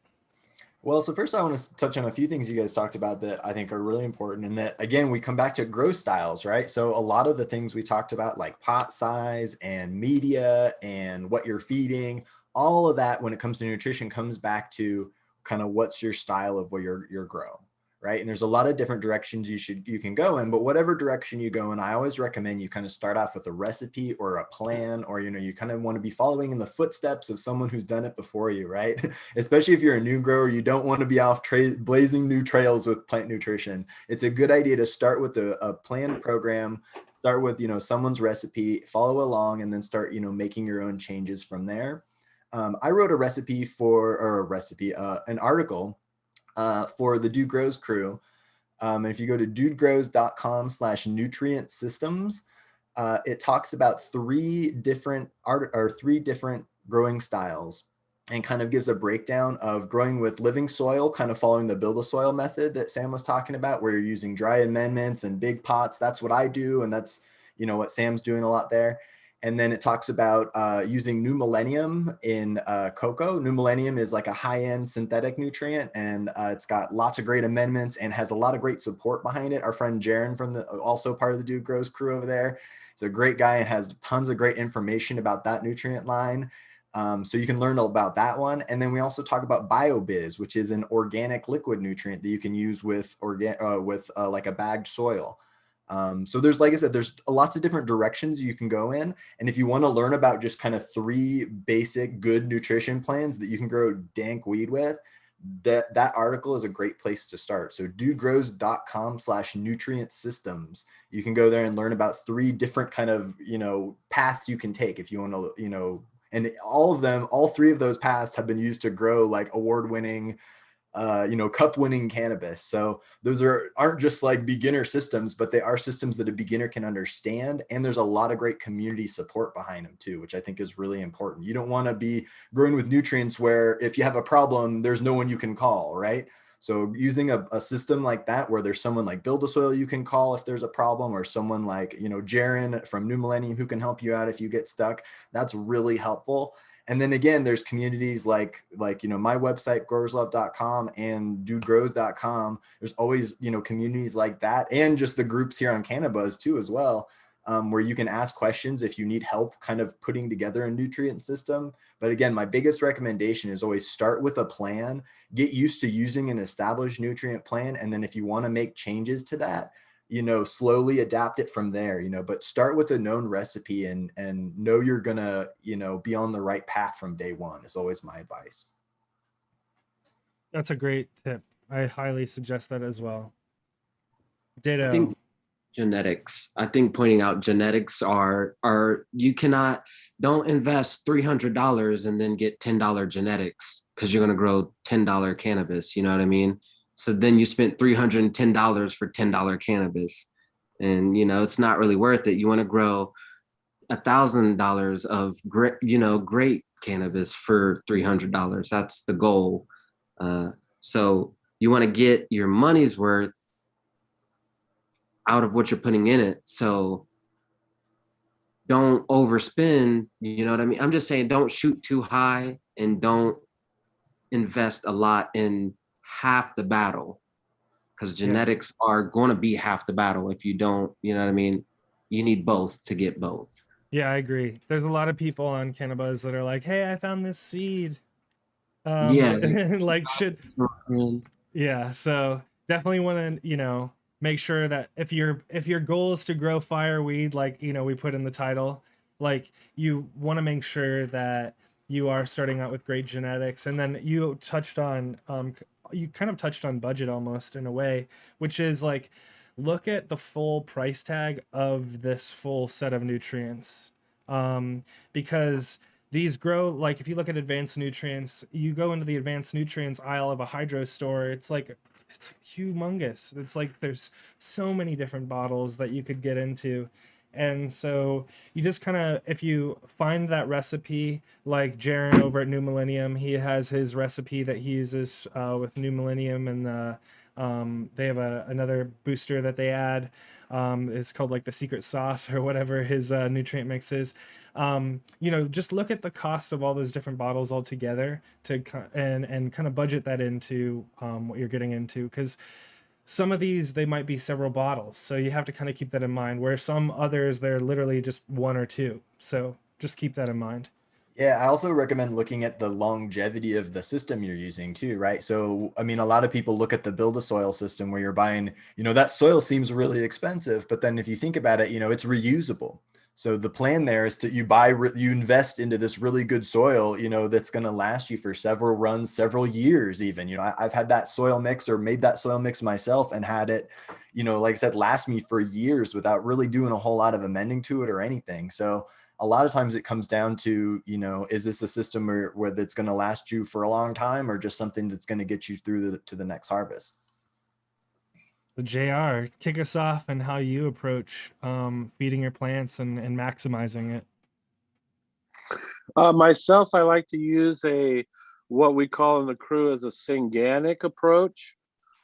Well, so first I want to touch on a few things you guys talked about that I think are really important. And that, again, we come back to grow styles, right? So a lot of the things we talked about, like pot size and media and what you're feeding, all of that when it comes to nutrition comes back to kind of what's your style of what your grow, right? And there's a lot of different directions you can go in, but whatever direction you go in, I always recommend you kind of start off with a recipe or a plan, or you kind of want to be following in the footsteps of someone who's done it before you, right? Especially if you're a new grower, you don't want to be off blazing new trails with plant nutrition. It's a good idea to start with a planned program, start with someone's recipe, follow along, and then start making your own changes from there. I wrote a recipe an article for the Dude Grows crew. And if you go to dudegrows.com/nutrient systems, it talks about three different growing styles and kind of gives a breakdown of growing with living soil, kind of following the build a soil method that Sam was talking about, where you're using dry amendments and big pots. That's what I do. And that's, what Sam's doing a lot there. And then it talks about using New Millennium in cocoa. New Millennium is like a high-end synthetic nutrient, and it's got lots of great amendments and has a lot of great support behind it. Our friend Jaron also part of the Dude Grows crew over there, is a great guy and has tons of great information about that nutrient line. So you can learn about that one. And then we also talk about BioBiz, which is an organic liquid nutrient that you can use with like a bagged soil. So there's, like I said, there's lots of different directions you can go in. And if you want to learn about just kind of three basic good nutrition plans that you can grow dank weed with, that article is a great place to start. So dudegrows.com/nutrient systems. You can go there and learn about three different kind of, paths you can take if you want to, and all three of those paths have been used to grow like award-winning cup-winning cannabis. So those aren't just like beginner systems, but they are systems that a beginner can understand. And there's a lot of great community support behind them too, which I think is really important. You don't want to be growing with nutrients where if you have a problem, there's no one you can call, right? So using a system like that, where there's someone like Build a Soil you can call if there's a problem, or someone like, Jaron from New Millennium who can help you out if you get stuck, that's really helpful. And then again, there's communities like my website, growerslove.com, and dudegrows.com. There's always, communities like that, and just the groups here on CannaBuzz too, as well, where you can ask questions if you need help kind of putting together a nutrient system. But again, my biggest recommendation is always start with a plan, get used to using an established nutrient plan. And then if you want to make changes to that, slowly adapt it from there, but start with a known recipe and know you're gonna, be on the right path from day one is always my advice. That's a great tip. I highly suggest that as well. Ditto. I think pointing out genetics are don't invest $300 and then get $10 genetics because you're going to grow $10 cannabis. You know what I mean? So then you spent $310 for $10 cannabis, and it's not really worth it. You want to grow $1,000 of great cannabis for $300. That's the goal. So you want to get your money's worth out of what you're putting in it. So don't overspend. You know what I mean? I'm just saying, don't shoot too high and don't invest a lot in half the battle, because genetics are going to be half the battle if you don't, you know what I mean? You need both to get both. Yeah, I agree. There's a lot of people on CannaBuzz that are like, hey, I found this seed. Like yeah, so definitely want to, make sure that if your goal is to grow fireweed, like, we put in the title, like, you want to make sure that you are starting out with great genetics. And then you kind of touched on budget almost in a way, which is like, look at the full price tag of this full set of nutrients. Because these grow, like, if you look at advanced nutrients, you go into the advanced nutrients aisle of a hydro store, it's humongous. It's like there's so many different bottles that you could get into. And so you just kind of, if you find that recipe, like Jaron over at New Millennium, he has his recipe that he uses with New Millennium, and they have another booster that they add. It's called like the secret sauce or whatever his nutrient mix is. You know, just look at the cost of all those different bottles all together and kind of budget that into what you're getting into, because some of these they might be several bottles, so you have to kind of keep that in mind, where some others they're literally just one or two, so just keep that in mind. Yeah, I also recommend looking at the longevity of the system you're using too, right? So, I mean, a lot of people look at the build a soil system where you're buying, that soil seems really expensive, but then if you think about it, it's reusable. So the plan there is to you invest into this really good soil, that's going to last you for several runs, several years even. I've had that soil mix or made that soil mix myself and had it, like I said, last me for years without really doing a whole lot of amending to it or anything. So a lot of times it comes down to, is this a system where that's going to last you for a long time or just something that's going to get you through to the next harvest? The JR, kick us off and how you approach feeding your plants and maximizing it. Myself, I like to use what we call in the crew as a synganic approach.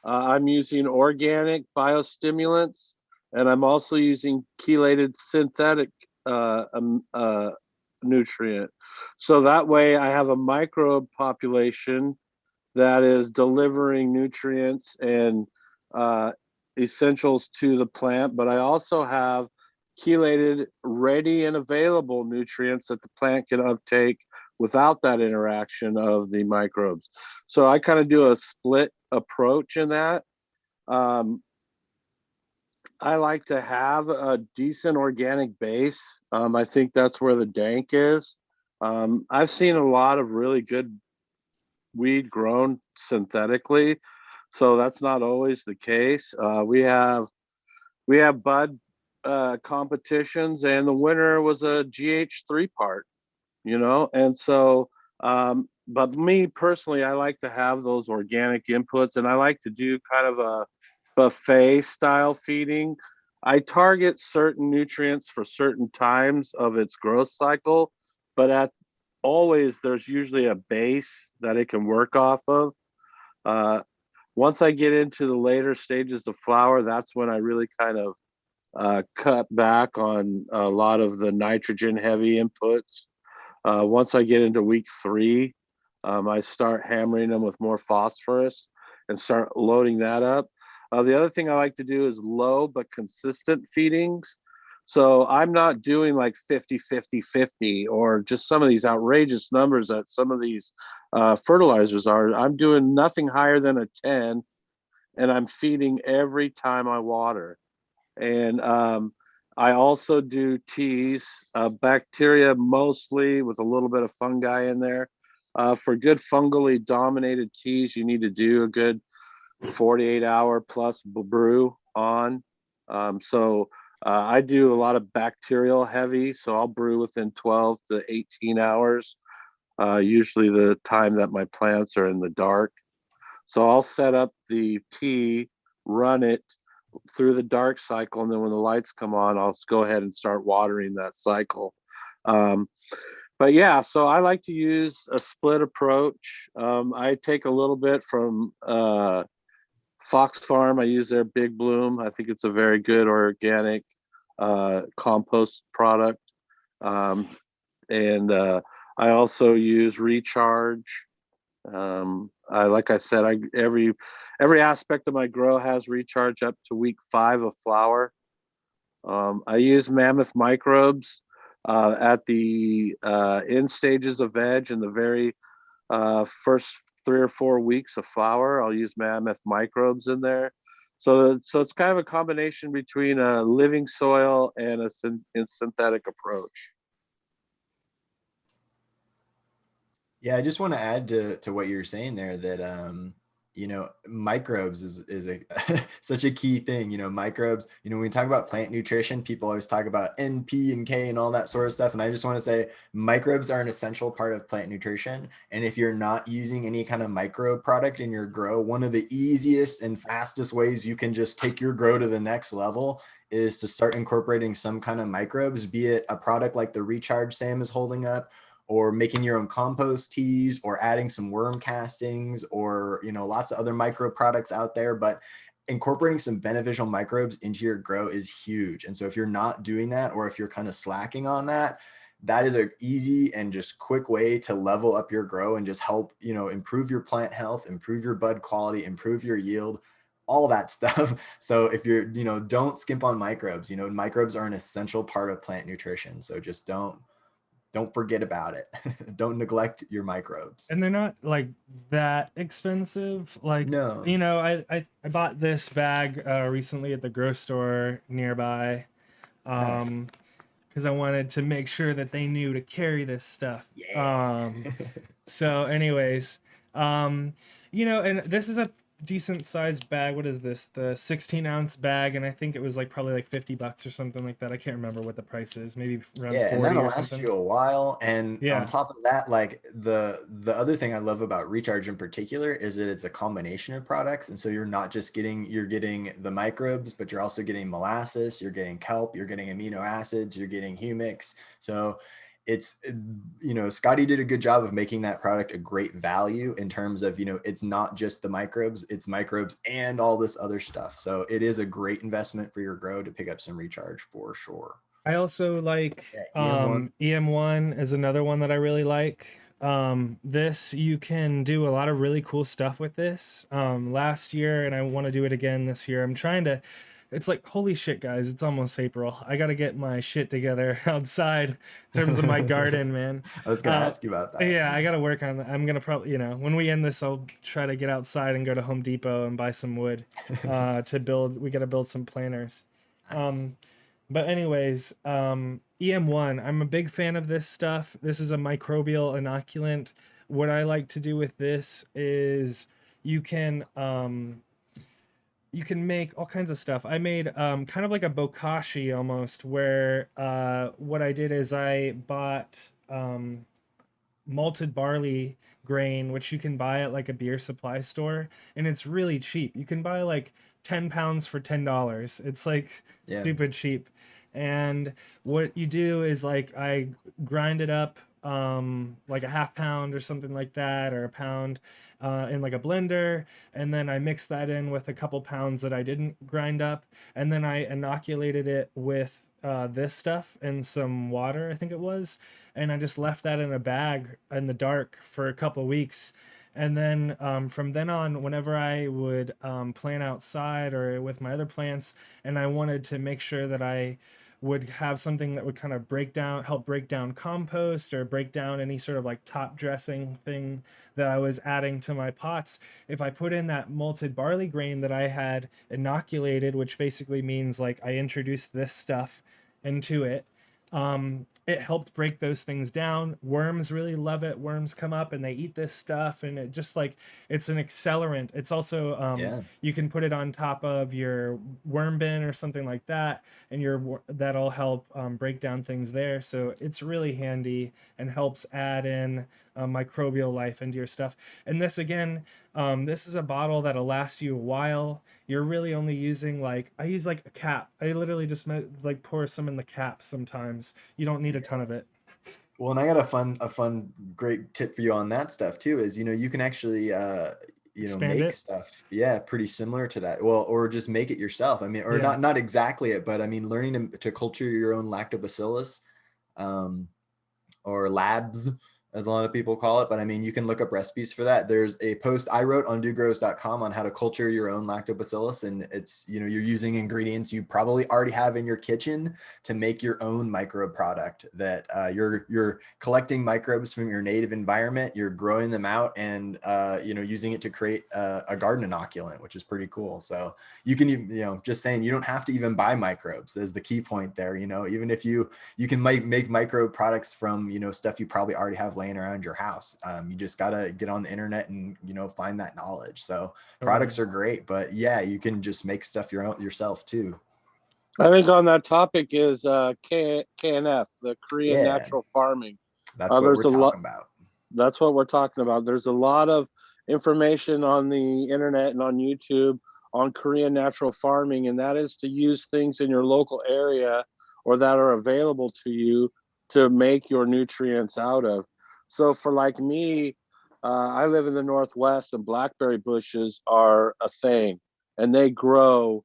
I'm using organic biostimulants, and I'm also using chelated synthetic nutrient. So that way I have a microbe population that is delivering nutrients and essentials to the plant, but I also have chelated, ready and available nutrients that the plant can uptake without that interaction of the microbes. So I kind of do a split approach in that. I like to have a decent organic base. I think that's where the dank is. I've seen a lot of really good weed grown synthetically, so that's not always the case. We have bud competitions, and the winner was a GH3 part, and so. But me personally, I like to have those organic inputs, and I like to do kind of a buffet style feeding. I target certain nutrients for certain times of its growth cycle, but at always there's usually a base that it can work off of. Uh, Once I get into the later stages of flower, that's when I really kind of cut back on a lot of the nitrogen heavy inputs. Once I get into week 3, I start hammering them with more phosphorus and start loading that up. The other thing I like to do is low but consistent feedings. So I'm not doing like 50, 50, 50, or just some of these outrageous numbers that some of these fertilizers are. I'm doing nothing higher than a 10, and I'm feeding every time I water. And I also do teas, bacteria mostly with a little bit of fungi in there. For good fungally dominated teas, you need to do a good 48-hour plus brew on. I do a lot of bacterial heavy, so I'll brew within 12 to 18 hours, usually the time that my plants are in the dark. So I'll set up the tea, run it through the dark cycle, and then when the lights come on, I'll go ahead and start watering that cycle. But yeah, so I like to use a split approach. I take a little bit from Fox Farm. I use their Big Bloom. I think it's a very good organic compost product. And I also use Recharge. Like I said, every aspect of my grow has Recharge up to week 5 of flower. I use Mammoth microbes at the end stages of veg and the very first 3 or 4 weeks of flower. I'll use Mammoth microbes in there. So it's kind of a combination between a living soil and a synthetic approach. Yeah, I just want to add to what you're saying there that microbes is a such a key thing. Microbes, when we talk about plant nutrition, people always talk about N, P, and K and all that sort of stuff. And I just want to say microbes are an essential part of plant nutrition. And if you're not using any kind of microbe product in your grow, one of the easiest and fastest ways you can just take your grow to the next level is to start incorporating some kind of microbes, be it a product like the Recharge Sam is holding up, or making your own compost teas, or adding some worm castings, or lots of other micro products out there. But incorporating some beneficial microbes into your grow is huge. And so if you're not doing that, or if you're kind of slacking on that, that is an easy and just quick way to level up your grow and just help, improve your plant health, improve your bud quality, improve your yield, all that stuff. So if you're, don't skimp on microbes. Microbes are an essential part of plant nutrition. So just don't forget about it. Don't neglect your microbes. And they're not like that expensive. Like, No. I bought this bag recently at the grocery store nearby. Nice. Because I wanted to make sure that they knew to carry this stuff. Yeah. So anyways, and this is a decent sized bag. What is this? The 16-ounce bag, and I think it was like probably like $50 or something like that. I can't remember what the price is. Maybe around 40 and that'll or last something. you a while. And Yeah. on top of that, like the other thing I love about Recharge in particular is that it's a combination of products. And so you're not just you're getting the microbes, but you're also getting molasses, you're getting kelp, you're getting amino acids, you're getting humics. So it's, Scotty did a good job of making that product a great value in terms of, it's not just the microbes, it's microbes and all this other stuff. So it is a great investment for your grow to pick up some Recharge for sure. I also like EM1. EM1 is another one that I really like. This, you can do a lot of really cool stuff with this. Last year, and I want to do it again this year. It's like, holy shit, guys, it's almost April. I got to get my shit together outside in terms of my garden, man. I was going to ask you about that. Yeah, I got to work on that. I'm going to probably, when we end this, I'll try to get outside and go to Home Depot and buy some wood to build. We got to build some planters. Nice. But anyways, EM1, I'm a big fan of this stuff. This is a microbial inoculant. What I like to do with this is you can make all kinds of stuff. I made kind of like a bokashi almost, where what I did is I bought malted barley grain, which you can buy at like a beer supply store, and it's really cheap. You can buy like 10 pounds for $10. It's like stupid cheap. And what you do is like I grind it up like a half pound or something like that, or a pound in like a blender, and then I mix that in with a couple pounds that I didn't grind up, and then I inoculated it with this stuff and some water, I think it was, and I just left that in a bag in the dark for a couple weeks. And then from then on, whenever I would plant outside or with my other plants, and I wanted to make sure that I would have something that would kind of help break down compost or break down any sort of like top dressing thing that I was adding to my pots, if I put in that malted barley grain that I had inoculated, which basically means like I introduced this stuff into it, it helped break those things down. Worms really love it. Worms come up and they eat this stuff, and it just like, it's an accelerant. It's also you can put it on top of your worm bin or something like that, and that'll help break down things there. So it's really handy and helps add in microbial life into your stuff. And this again, this is a bottle that'll last you a while. You're really only using I use like a cap. I literally just like pour some in the cap sometimes. You don't need a ton of it. Well, and I got a fun, great tip for you on that stuff too, is, you can actually, Expand make it? stuff, pretty similar to that. Well, or just make it yourself. I mean, or not exactly it, but I mean, learning to culture your own lactobacillus, or labs, as a lot of people call it. But I mean, you can look up recipes for that. There's a post I wrote on dudegrows.com on how to culture your own lactobacillus. And it's, you're using ingredients you probably already have in your kitchen to make your own microbe product that you're collecting microbes from your native environment. You're growing them out and, using it to create a garden inoculant, which is pretty cool. So you can, just saying, you don't have to even buy microbes is the key point there. Even if you can make microbe products from, stuff you probably already have laying around your house. You just got to get on the internet and, find that knowledge. So products are great, but you can just make stuff yourself too. I think on that topic is KNF, the Korean Natural Farming. That's what we're talking about. That's what we're talking about. There's a lot of information on the internet and on YouTube on Korean natural farming, and that is to use things in your local area or that are available to you to make your nutrients out of. So for like me, I live in the Northwest and blackberry bushes are a thing. and they grow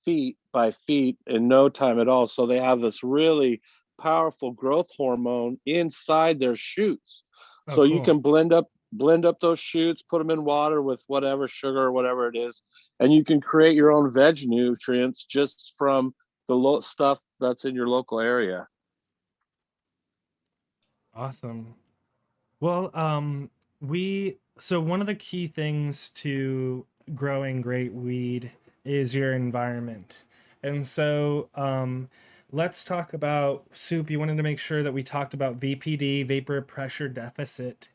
feet by feet in no time at all. So they have this really powerful growth hormone inside their shoots. Oh, So you cool. can blend up those shoots, put them in water with whatever sugar or whatever it is, and you can create your own veg nutrients just from the stuff that's in your local area. Awesome. Well, so one of the key things to growing great weed is your environment. And so let's talk about Soup. You wanted to make sure that we talked about VPD, vapor pressure deficit,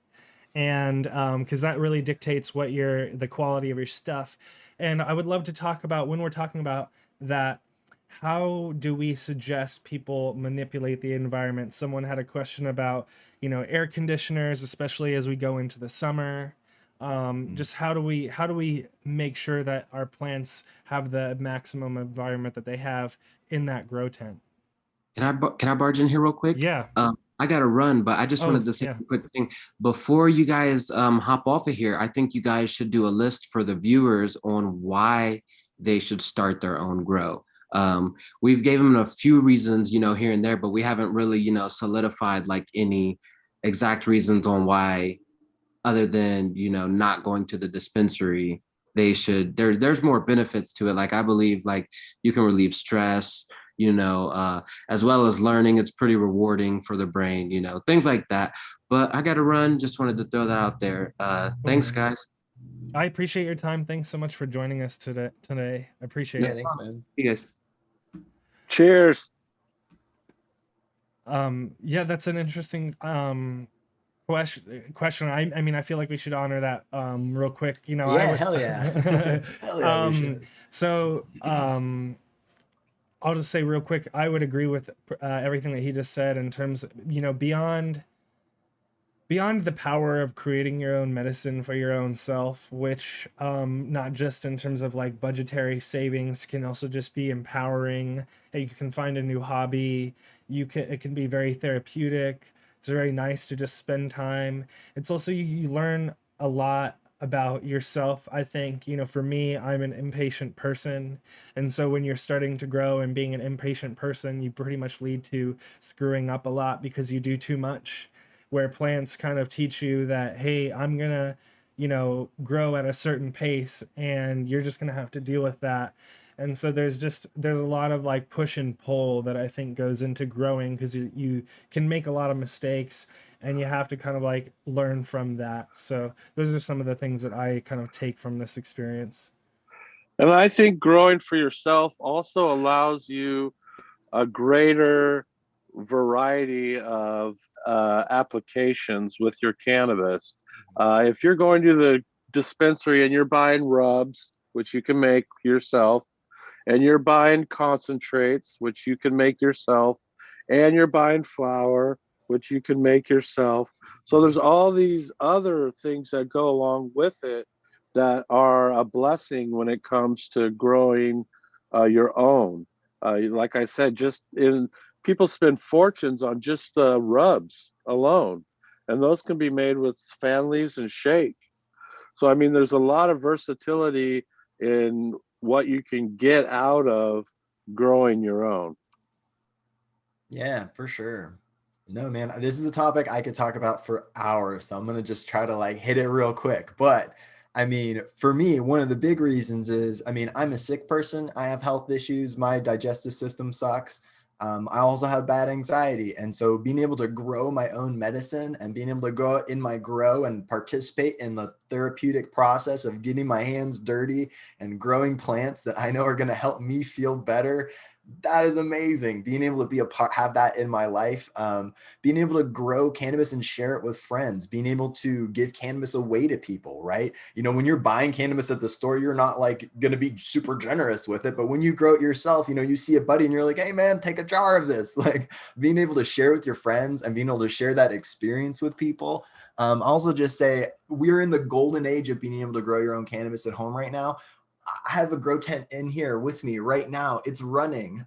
and because that really dictates what the quality of your stuff. And I would love to talk about, when we're talking about that, how do we suggest people manipulate the environment? Someone had a question about, air conditioners, especially as we go into the summer. Just how do we make sure that our plants have the maximum environment that they have in that grow tent? Can I barge in here real quick? Yeah. I got to run, but I just Oh, wanted to say yeah. a quick thing before you guys hop off of here. I think you guys should do a list for the viewers on why they should start their own grow. We've gave them a few reasons, here and there, but we haven't really, solidified like any exact reasons on why, other than, not going to the dispensary. They should. There's more benefits to it. Like I believe, like you can relieve stress, as well as learning. It's pretty rewarding for the brain, things like that. But I got to run. Just wanted to throw that out there. Cool, Thanks, man. guys. I appreciate your time. Thanks so much for joining us today. I appreciate Yeah, it. thanks, man. See you guys. Cheers. Yeah, that's an interesting question. I mean, I feel like we should honor that real quick. Yeah, hell yeah. Hell yeah, we should. So I'll just say real quick, I would agree with everything that he just said in terms of, beyond the power of creating your own medicine for your own self, which not just in terms of like budgetary savings, can also just be empowering. You can find a new hobby. It can be very therapeutic. It's very nice to just spend time. It's also, you learn a lot about yourself. I think, for me, I'm an impatient person, and so when you're starting to grow and being an impatient person, you pretty much lead to screwing up a lot because you do too much. Where plants kind of teach you that, hey, I'm gonna, grow at a certain pace, and you're just gonna have to deal with that. And so there's a lot of like push and pull that I think goes into growing, because you can make a lot of mistakes, and you have to kind of like learn from that. So those are some of the things that I kind of take from this experience. And I think growing for yourself also allows you a greater variety of applications with your cannabis. If you're going to the dispensary and you're buying rubs, which you can make yourself, and you're buying concentrates, which you can make yourself, and you're buying flour, which you can make yourself. So there's all these other things that go along with it that are a blessing when it comes to growing your own. Like I said, people spend fortunes on just the rubs alone, and those can be made with fan leaves and shake. So I mean, there's a lot of versatility in what you can get out of growing your own. Yeah, for sure. No, man, this is a topic I could talk about for hours. So I'm going to just try to like hit it real quick. But I mean, for me, one of the big reasons is, I mean, I'm a sick person. I have health issues. My digestive system sucks. I also have bad anxiety. And so being able to grow my own medicine and being able to go out in my grow and participate in the therapeutic process of getting my hands dirty and growing plants that I know are going to help me feel better, that is amazing. Being able to be a part, have that in my life, being able to grow cannabis and share it with friends, being able to give cannabis away to people, right? When you're buying cannabis at the store, you're not like going to be super generous with it. But when you grow it yourself, you see a buddy and you're like, hey man, take a jar of this. Like being able to share with your friends and being able to share that experience with people. I'll also just say we're in the golden age of being able to grow your own cannabis at home right now. I have a grow tent in here with me right now. It's running.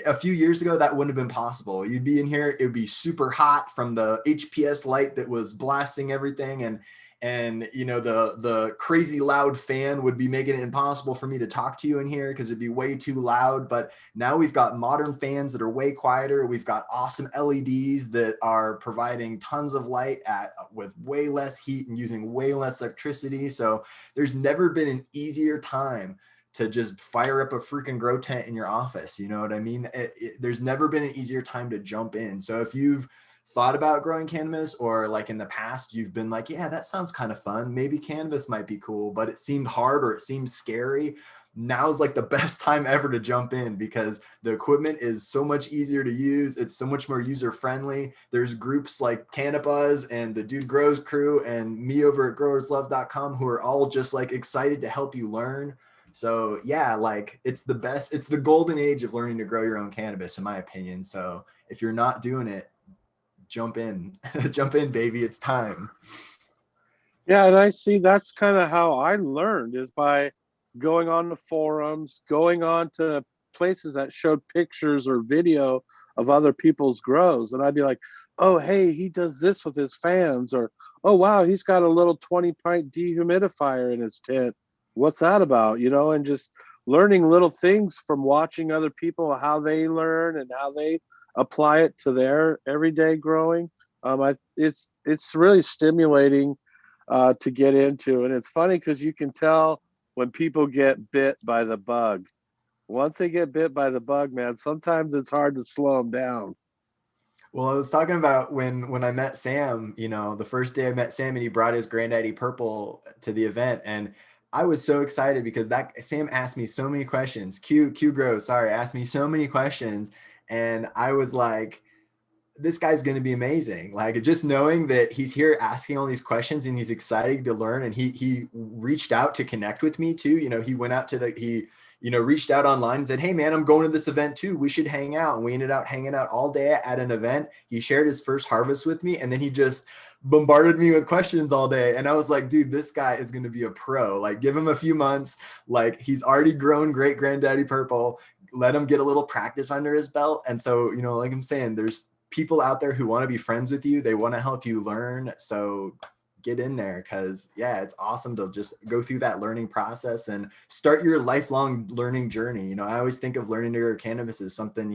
A few years ago, that wouldn't have been possible. You'd be in here, it would be super hot from the HPS light that was blasting everything. And and the crazy loud fan would be making it impossible for me to talk to you in here because it'd be way too loud. But now we've got modern fans that are way quieter. We've got awesome LEDs that are providing tons of light with way less heat and using way less electricity. So there's never been an easier time to just fire up a freaking grow tent in your office. You know what I mean? There's never been an easier time to jump in. So if you've thought about growing cannabis, or like in the past, you've been like, yeah, that sounds kind of fun. Maybe cannabis might be cool, but it seemed hard or it seemed scary. Now's like the best time ever to jump in because the equipment is so much easier to use. It's so much more user friendly. There's groups like CannaBuzz and the Dude Grows crew and me over at growerslove.com who are all just like excited to help you learn. So yeah, like it's the best, it's the golden age of learning to grow your own cannabis, in my opinion. So if you're not doing it, jump in, jump in, baby. It's time. Yeah, and I see that's kind of how I learned, is by going on the forums, going on to places that showed pictures or video of other people's grows. And I'd be like, oh, hey, he does this with his fans, or, oh, wow, he's got a little 20-pint dehumidifier in his tent. What's that about? And just learning little things from watching other people, how they learn and how they apply it to their everyday growing. It's really stimulating to get into. And it's funny because you can tell when people get bit by the bug. Once they get bit by the bug, man, sometimes it's hard to slow them down. Well, I was talking about when I met Sam, the first day I met Sam and he brought his Granddaddy Purple to the event. And I was so excited because that Sam asked me so many questions. Q Grows, sorry, asked me so many questions. And I was like, this guy's going to be amazing. Like just knowing that he's here asking all these questions and he's excited to learn. And he reached out to connect with me too. He went out to he reached out online and said, hey man, I'm going to this event too. We should hang out. And we ended up hanging out all day at an event. He shared his first harvest with me. And then he just bombarded me with questions all day. And I was like, dude, this guy is going to be a pro. Like give him a few months. Like he's already grown great Granddaddy Purple. Let him get a little practice under his belt. And so, like I'm saying, there's people out there who want to be friends with you. They want to help you learn. So get in there because yeah, it's awesome to just go through that learning process and start your lifelong learning journey. I always think of learning to grow cannabis as something,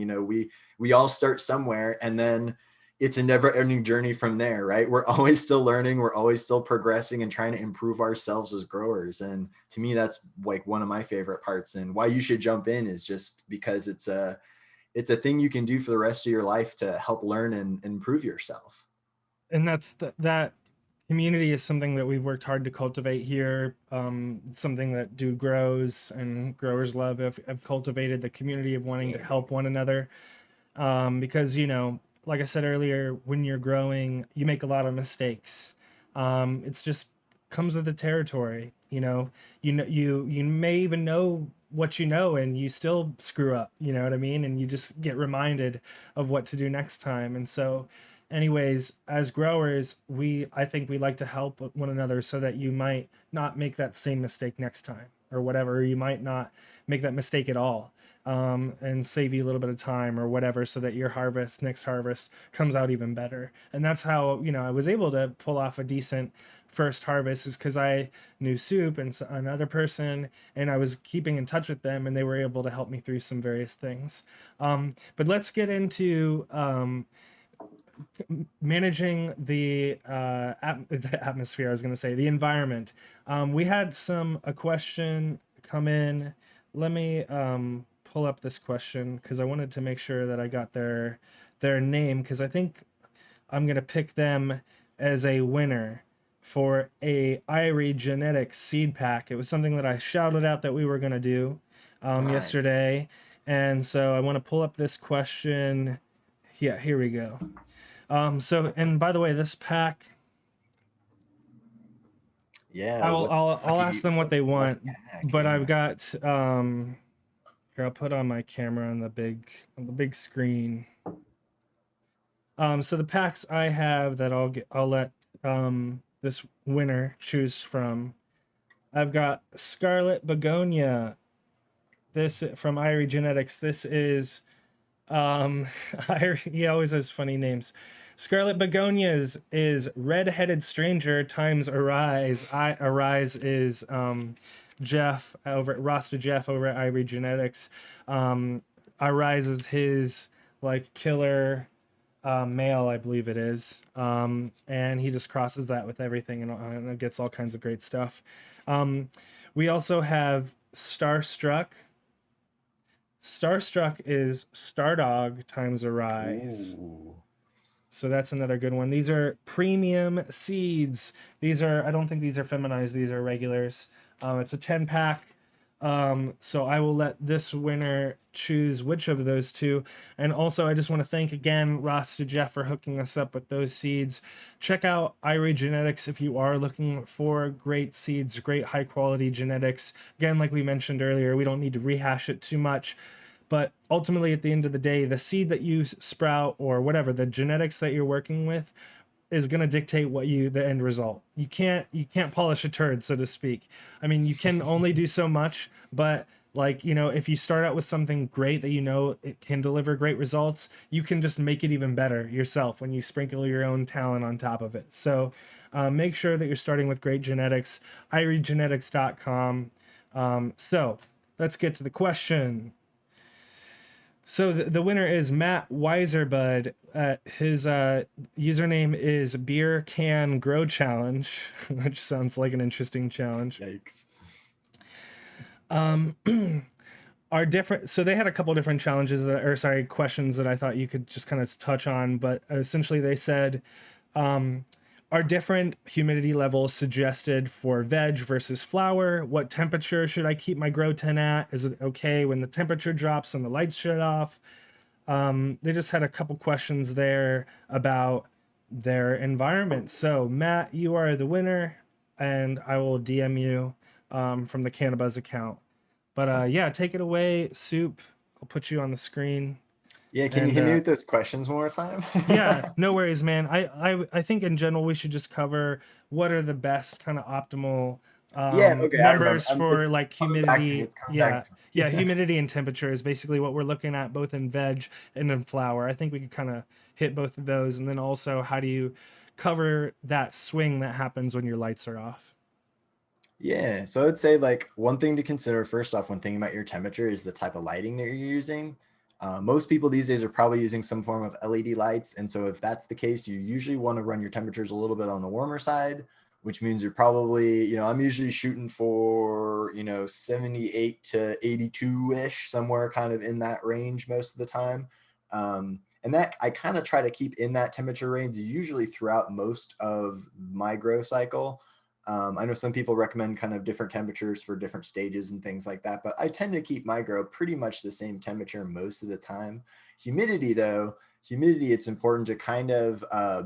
we all start somewhere and then it's a never ending journey from there, right? We're always still learning. We're always still progressing and trying to improve ourselves as growers. And to me, that's like one of my favorite parts, and why you should jump in is just because it's a thing you can do for the rest of your life to help learn and improve yourself. And that's that community is something that we've worked hard to cultivate here. It's something that Dude Grows and Growers Love have cultivated, the community of wanting to help one another. Because, like I said earlier, when you're growing, you make a lot of mistakes. It's just comes with the territory. You may even know what you know and you still screw up, you know what I mean? And you just get reminded of what to do next time. And so anyways, as growers, I think we like to help one another so that you might not make that same mistake next time or whatever, or you might not make that mistake at all. And save you a little bit of time or whatever, so that your next harvest comes out even better. And that's how, I was able to pull off a decent first harvest, is because I knew Soup and another person, and I was keeping in touch with them, and they were able to help me through some various things. But let's get into managing the atmosphere. I was going to say the environment. We had a question come in. Let me pull up this question because I wanted to make sure that I got their name, because I think I'm going to pick them as a winner for a Irie Genetics seed pack. It was something that I shouted out that we were going to do yesterday. And so I want to pull up this question. Yeah, here we go. And by the way, this pack, yeah, I'll ask them what they want, but yeah. I've got here, I'll put on my camera on the big screen. So the packs I have that I'll let this winner choose from. I've got Scarlet Begonia. This from Irie Genetics. This is Um, he always has funny names. Scarlet Begonias is Red-Headed Stranger times Arise. Arise is Jeff over at Rasta Jeff over at Ivory Genetics. Arise is his like killer male, I believe it is. And he just crosses that with everything and it gets all kinds of great stuff. We also have Starstruck. Starstruck is Stardog times Arise. Ooh. So that's another good one. These are premium seeds. These are, I don't think these are feminized. These are regulars. It's a 10 pack. So I will let this winner choose which of those two. And also, I just want to thank again Ross to Jeff for hooking us up with those seeds. Check out Ivory Genetics if you are looking for great seeds, great high quality genetics. Again, like we mentioned earlier, we don't need to rehash it too much. But ultimately, at the end of the day, the seed that you sprout or whatever, the genetics that you're working with is going to dictate the end result. You can't polish a turd, so to speak. I mean, you can only do so much, but like, you know, if you start out with something great that you know it can deliver great results, you can just make it even better yourself when you sprinkle your own talent on top of it. So make sure that you're starting with great genetics, iregenetics.com. So let's get to the question. So the winner is Matt Weiserbud. His username is Beer Can Grow Challenge, which sounds like an interesting challenge. Yikes. Are different. So they had a couple different challenges questions that I thought you could just kind of touch on. But essentially, they said, are different humidity levels suggested for veg versus flower? What temperature should I keep my grow tent at? Is it okay when the temperature drops and the lights shut off? They just had a couple questions there about their environment. So Matt, you are the winner, and I will DM you from the CannaBuzz account. But yeah, take it away, Soup. I'll put you on the screen. Yeah, can you hit me with those questions one more time? Yeah, no worries, man. I think in general we should just cover what are the best kind of optimal Yeah, okay, I remember. numbers for like Coming back to me. humidity. It's coming back to me. Yeah, humidity and temperature is basically what we're looking at both in veg and in flower. I think we could kind of hit both of those, and then also how do you cover that swing that happens when your lights are off? Yeah, so I'd say like one thing to consider first off when thinking about your temperature is the type of lighting that you're using. Most people these days are probably using some form of LED lights. And so if that's the case, you usually want to run your temperatures a little bit on the warmer side, which means you're probably, you know, I'm usually shooting for, you know, 78 to 82-ish, somewhere kind of in that range most of the time. And that I kind of try to keep in that temperature range usually throughout most of my grow cycle. I know some people recommend kind of different temperatures for different stages and things like that, but I tend to keep my grow pretty much the same temperature most of the time. Humidity though, it's important to kind of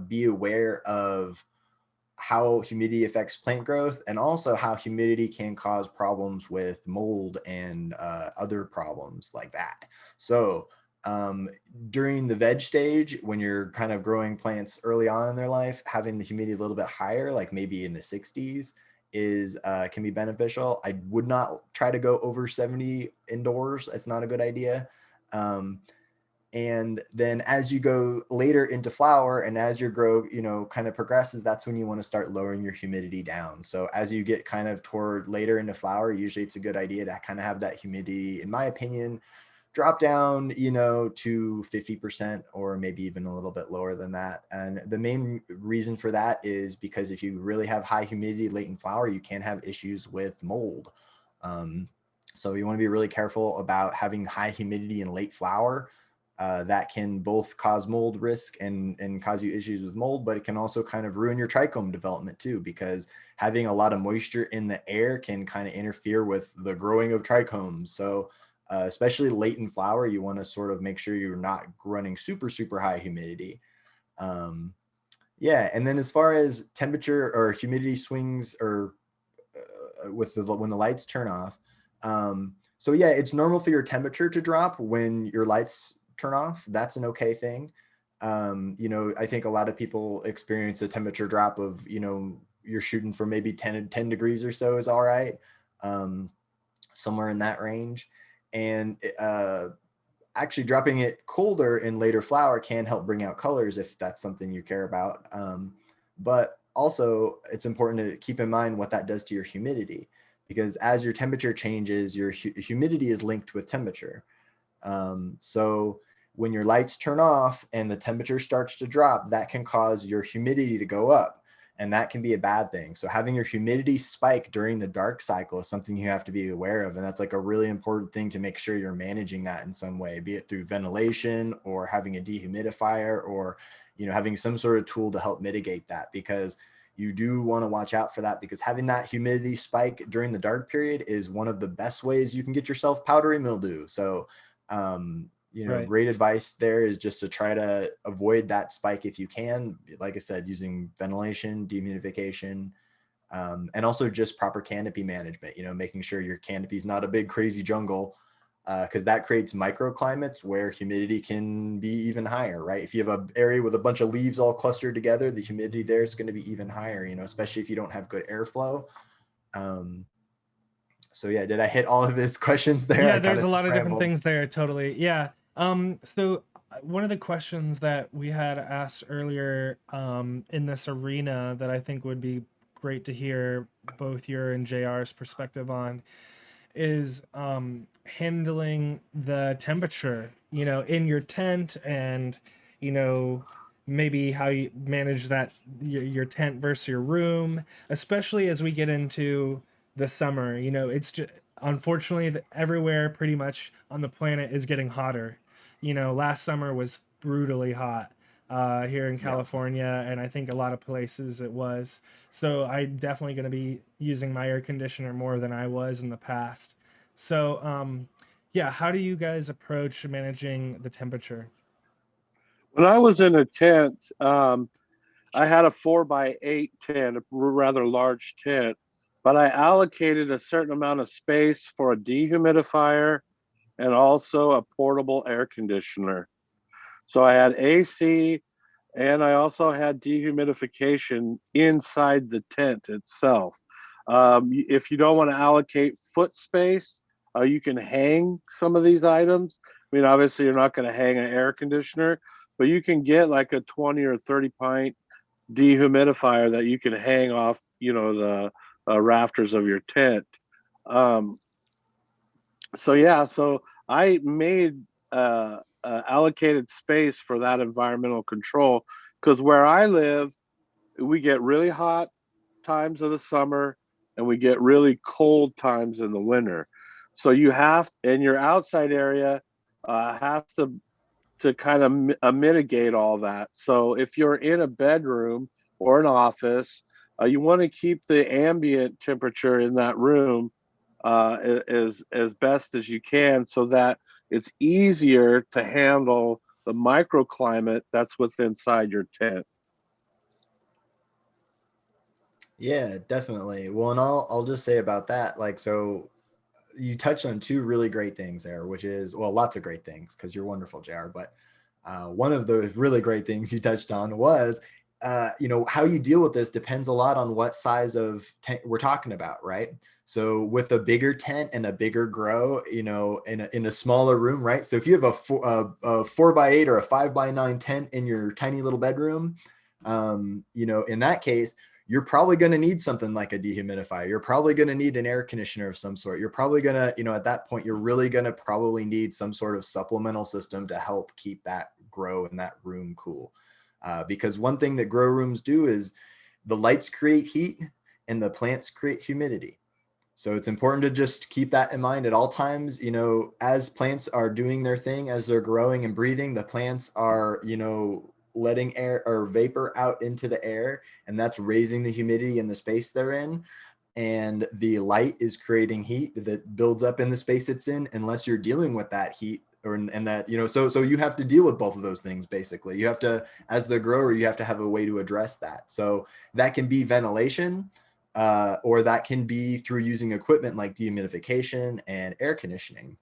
be aware of how humidity affects plant growth and also how humidity can cause problems with mold and other problems like that. So during the veg stage, when you're kind of growing plants early on in their life, having the humidity a little bit higher, like maybe in the 60s, is can be beneficial. I would not try to go over 70 indoors. It's not a good idea. And then as you go later into flower and as your grow, you know, kind of progresses, that's when you want to start lowering your humidity down. So as you get kind of toward later into flower, usually it's a good idea to kind of have that humidity, in my opinion, drop down, you know, to 50% or maybe even a little bit lower than that. And the main reason for that is because if you really have high humidity late in flower, you can have issues with mold. So you want to be really careful about having high humidity in late flower. That can both cause mold risk and cause you issues with mold, but it can also kind of ruin your trichome development too, because having a lot of moisture in the air can kind of interfere with the growing of trichomes. So especially late in flower, you want to sort of make sure you're not running super, super high humidity. Yeah. And then as far as temperature or humidity swings or when the lights turn off. So yeah, it's normal for your temperature to drop when your lights turn off. That's an okay thing. You know, I think a lot of people experience a temperature drop of, you know, you're shooting for maybe 10 degrees or so is all right. Somewhere in that range. And actually dropping it colder in later flower can help bring out colors if that's something you care about. But also it's important to keep in mind what that does to your humidity, because as your temperature changes, your humidity is linked with temperature. So when your lights turn off and the temperature starts to drop, that can cause your humidity to go up. And that can be a bad thing. So having your humidity spike during the dark cycle is something you have to be aware of. And that's like a really important thing to make sure you're managing that in some way, be it through ventilation or having a dehumidifier, or, having some sort of tool to help mitigate that, because you do want to watch out for that, because having that humidity spike during the dark period is one of the best ways you can get yourself powdery mildew. So, Right. great advice there is just to try to avoid that spike if you can. Like I said, using ventilation, dehumidification, and also just proper canopy management, making sure your canopy is not a big crazy jungle, because that creates microclimates where humidity can be even higher, right? If you have an area with a bunch of leaves all clustered together, the humidity there is going to be even higher, especially if you don't have good airflow. So yeah, did I hit all of his questions there? Yeah, I kind there's of a lot of different scrambled. things there. Totally. Yeah. So one of the questions that we had asked earlier in this arena that I think would be great to hear both your and JR's perspective on is handling the temperature, in your tent, and, you know, maybe how you manage that, your tent versus your room, especially as we get into the summer. It's just, unfortunately, everywhere pretty much on the planet is getting hotter. Last summer was brutally hot here in Yeah. California, and I think a lot of places it was. So I'm definitely going to be using my air conditioner more than I was in the past. So, yeah, how do you guys approach managing the temperature? When I was in a tent, I had a 4x8 tent, a rather large tent, but I allocated a certain amount of space for a dehumidifier and also a portable air conditioner. So I had AC, and I also had dehumidification inside the tent itself. If you don't want to allocate foot space, you can hang some of these items. I mean, obviously, you're not going to hang an air conditioner, but you can get like a 20 or 30 pint dehumidifier that you can hang off, the rafters of your tent. Um, so I made allocated space for that environmental control, because where I live, we get really hot times of the summer and we get really cold times in the winter. So you have, and your outside area has to kind of mitigate all that. So if you're in a bedroom or an office, you want to keep the ambient temperature in that room as best as you can, so that it's easier to handle the microclimate that's within inside your tent. Yeah, definitely. Well, and I'll just say about that, like, so you touched on two really great things there, which is, well, lots of great things because you're wonderful, JR. But one of the really great things you touched on was, how you deal with this depends a lot on what size of tent we're talking about, right? So with a bigger tent and a bigger grow, in a smaller room, right? So if you have a 4x8 or a 5x9 tent in your tiny little bedroom, in that case, you're probably going to need something like a dehumidifier. You're probably going to need an air conditioner of some sort. You're probably going to, at that point, you're really going to probably need some sort of supplemental system to help keep that grow in that room cool. Because one thing that grow rooms do is the lights create heat and the plants create humidity. So it's important to just keep that in mind at all times. As plants are doing their thing, as they're growing and breathing, the plants are, letting air or vapor out into the air, and that's raising the humidity in the space they're in. And the light is creating heat that builds up in the space it's in, unless you're dealing with that heat, and that, so you have to deal with both of those things. Basically, you have to, as the grower, you have to have a way to address that. So that can be ventilation, or that can be through using equipment like dehumidification and air conditioning.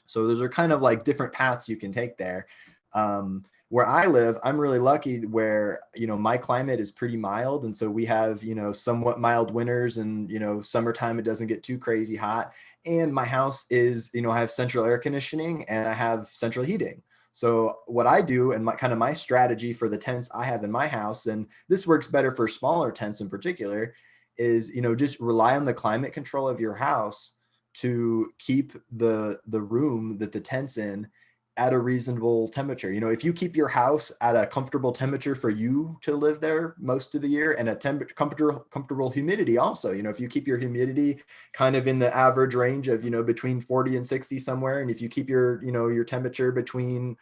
So those are kind of like different paths you can take there. where I live, I'm really lucky where, my climate is pretty mild. And so we have, somewhat mild winters, and, summertime, it doesn't get too crazy hot. And my house is, I have central air conditioning and I have central heating. So what I do, and my strategy for the tents I have in my house, and this works better for smaller tents in particular, is, just rely on the climate control of your house to keep the room that the tent's in at a reasonable temperature. If you keep your house at a comfortable temperature for you to live there most of the year, and a comfortable humidity also, if you keep your humidity kind of in the average range of, between 40 and 60 somewhere, and if you keep your temperature between,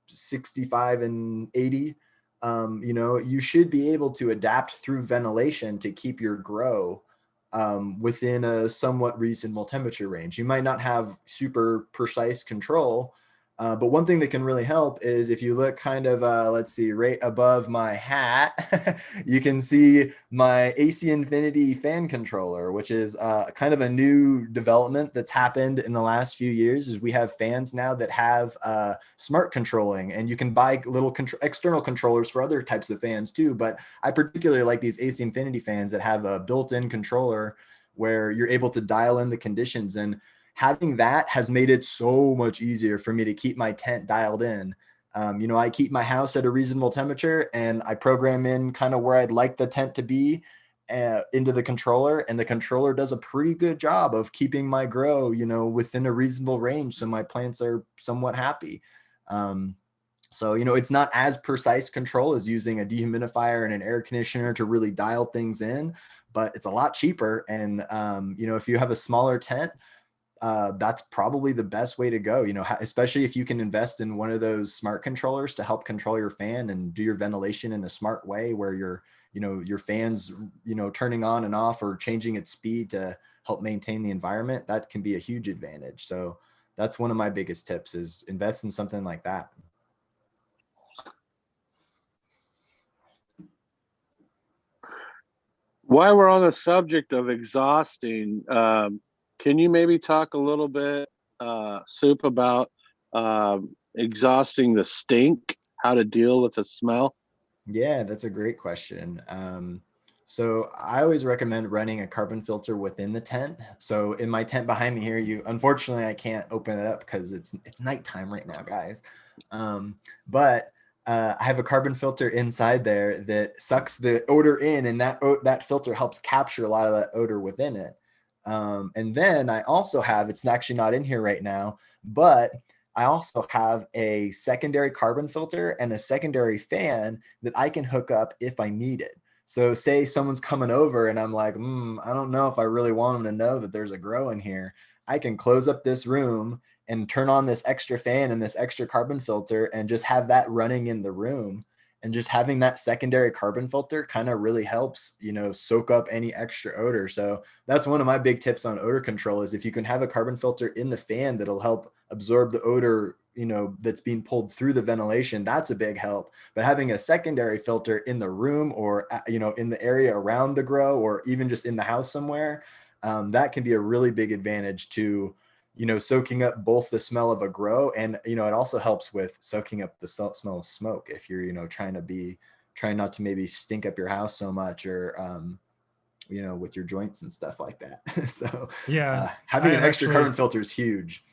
65 and 80, you should be able to adapt through ventilation to keep your grow within a somewhat reasonable temperature range. You might not have super precise control, but one thing that can really help is if you look kind of, let's see, right above my hat, you can see my AC Infinity fan controller, which is kind of a new development that's happened in the last few years. Is we have fans now that have smart controlling, and you can buy little external controllers for other types of fans too. But I particularly like these AC Infinity fans that have a built-in controller where you're able to dial in the conditions, and having that has made it so much easier for me to keep my tent dialed in. I keep my house at a reasonable temperature, and I program in kind of where I'd like the tent to be into the controller, and the controller does a pretty good job of keeping my grow, within a reasonable range, so my plants are somewhat happy. So, it's not as precise control as using a dehumidifier and an air conditioner to really dial things in, but it's a lot cheaper. And, if you have a smaller tent, that's probably the best way to go, especially if you can invest in one of those smart controllers to help control your fan and do your ventilation in a smart way, where your fans, turning on and off or changing its speed to help maintain the environment. That can be a huge advantage. So that's one of my biggest tips, is invest in something like that. While we're on the subject of exhausting, can you maybe talk a little bit, Soup, about exhausting the stink, how to deal with the smell? Yeah, that's a great question. So I always recommend running a carbon filter within the tent. So in my tent behind me here, unfortunately I can't open it up because it's nighttime right now, guys. But I have a carbon filter inside there that sucks the odor in, and that filter helps capture a lot of that odor within it. And then I also have, it's actually not in here right now, but I also have a secondary carbon filter and a secondary fan that I can hook up if I need it. So say someone's coming over and I'm like, I don't know if I really want them to know that there's a grow in here. I can close up this room and turn on this extra fan and this extra carbon filter and just have that running in the room. And just having that secondary carbon filter kind of really helps, soak up any extra odor. So that's one of my big tips on odor control, is if you can have a carbon filter in the fan that'll help absorb the odor, that's being pulled through the ventilation, that's a big help. But having a secondary filter in the room, or, in the area around the grow, or even just in the house somewhere, that can be a really big advantage to, soaking up both the smell of a grow, and, it also helps with soaking up the smell of smoke if you're, trying not to maybe stink up your house so much, or, with your joints and stuff like that. So Yeah, having I an have extra actually, carbon filter is huge.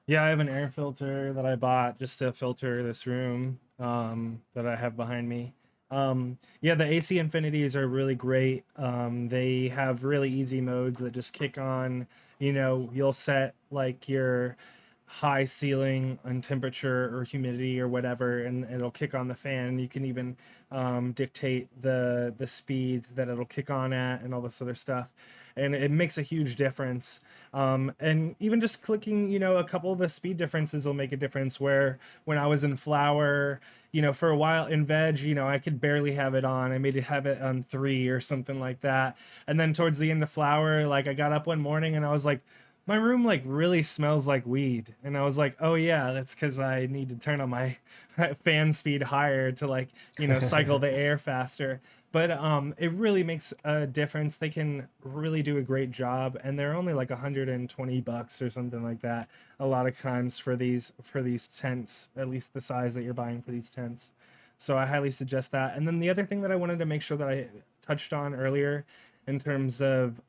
yeah, I have an air filter that I bought just to filter this room that I have behind me. Yeah, the AC Infinities are really great. They have really easy modes that just kick on. You'll set like your high ceiling on temperature or humidity or whatever, and it'll kick on the fan. You can even dictate the speed that it'll kick on at and all this other stuff. And it makes a huge difference. And even just clicking, a couple of the speed differences will make a difference. Where when I was in flower, for a while in veg, I could barely have it on. I made it have it on 3 or something like that. And then towards the end of flower, like I got up one morning and I was like, my room like really smells like weed. And I was like, oh yeah, that's because I need to turn on my fan speed higher to like, cycle the air faster. But it really makes a difference. They can really do a great job, and they're only like $120 or something like that a lot of times for these tents, at least the size that you're buying for these tents. So I highly suggest that. And then the other thing that I wanted to make sure that I touched on earlier in terms of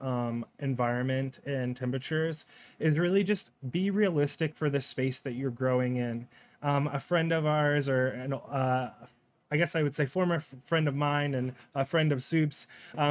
environment and temperatures is really just be realistic for the space that you're growing in. A friend of ours, or I guess I would say former friend of mine and a friend of Soup's,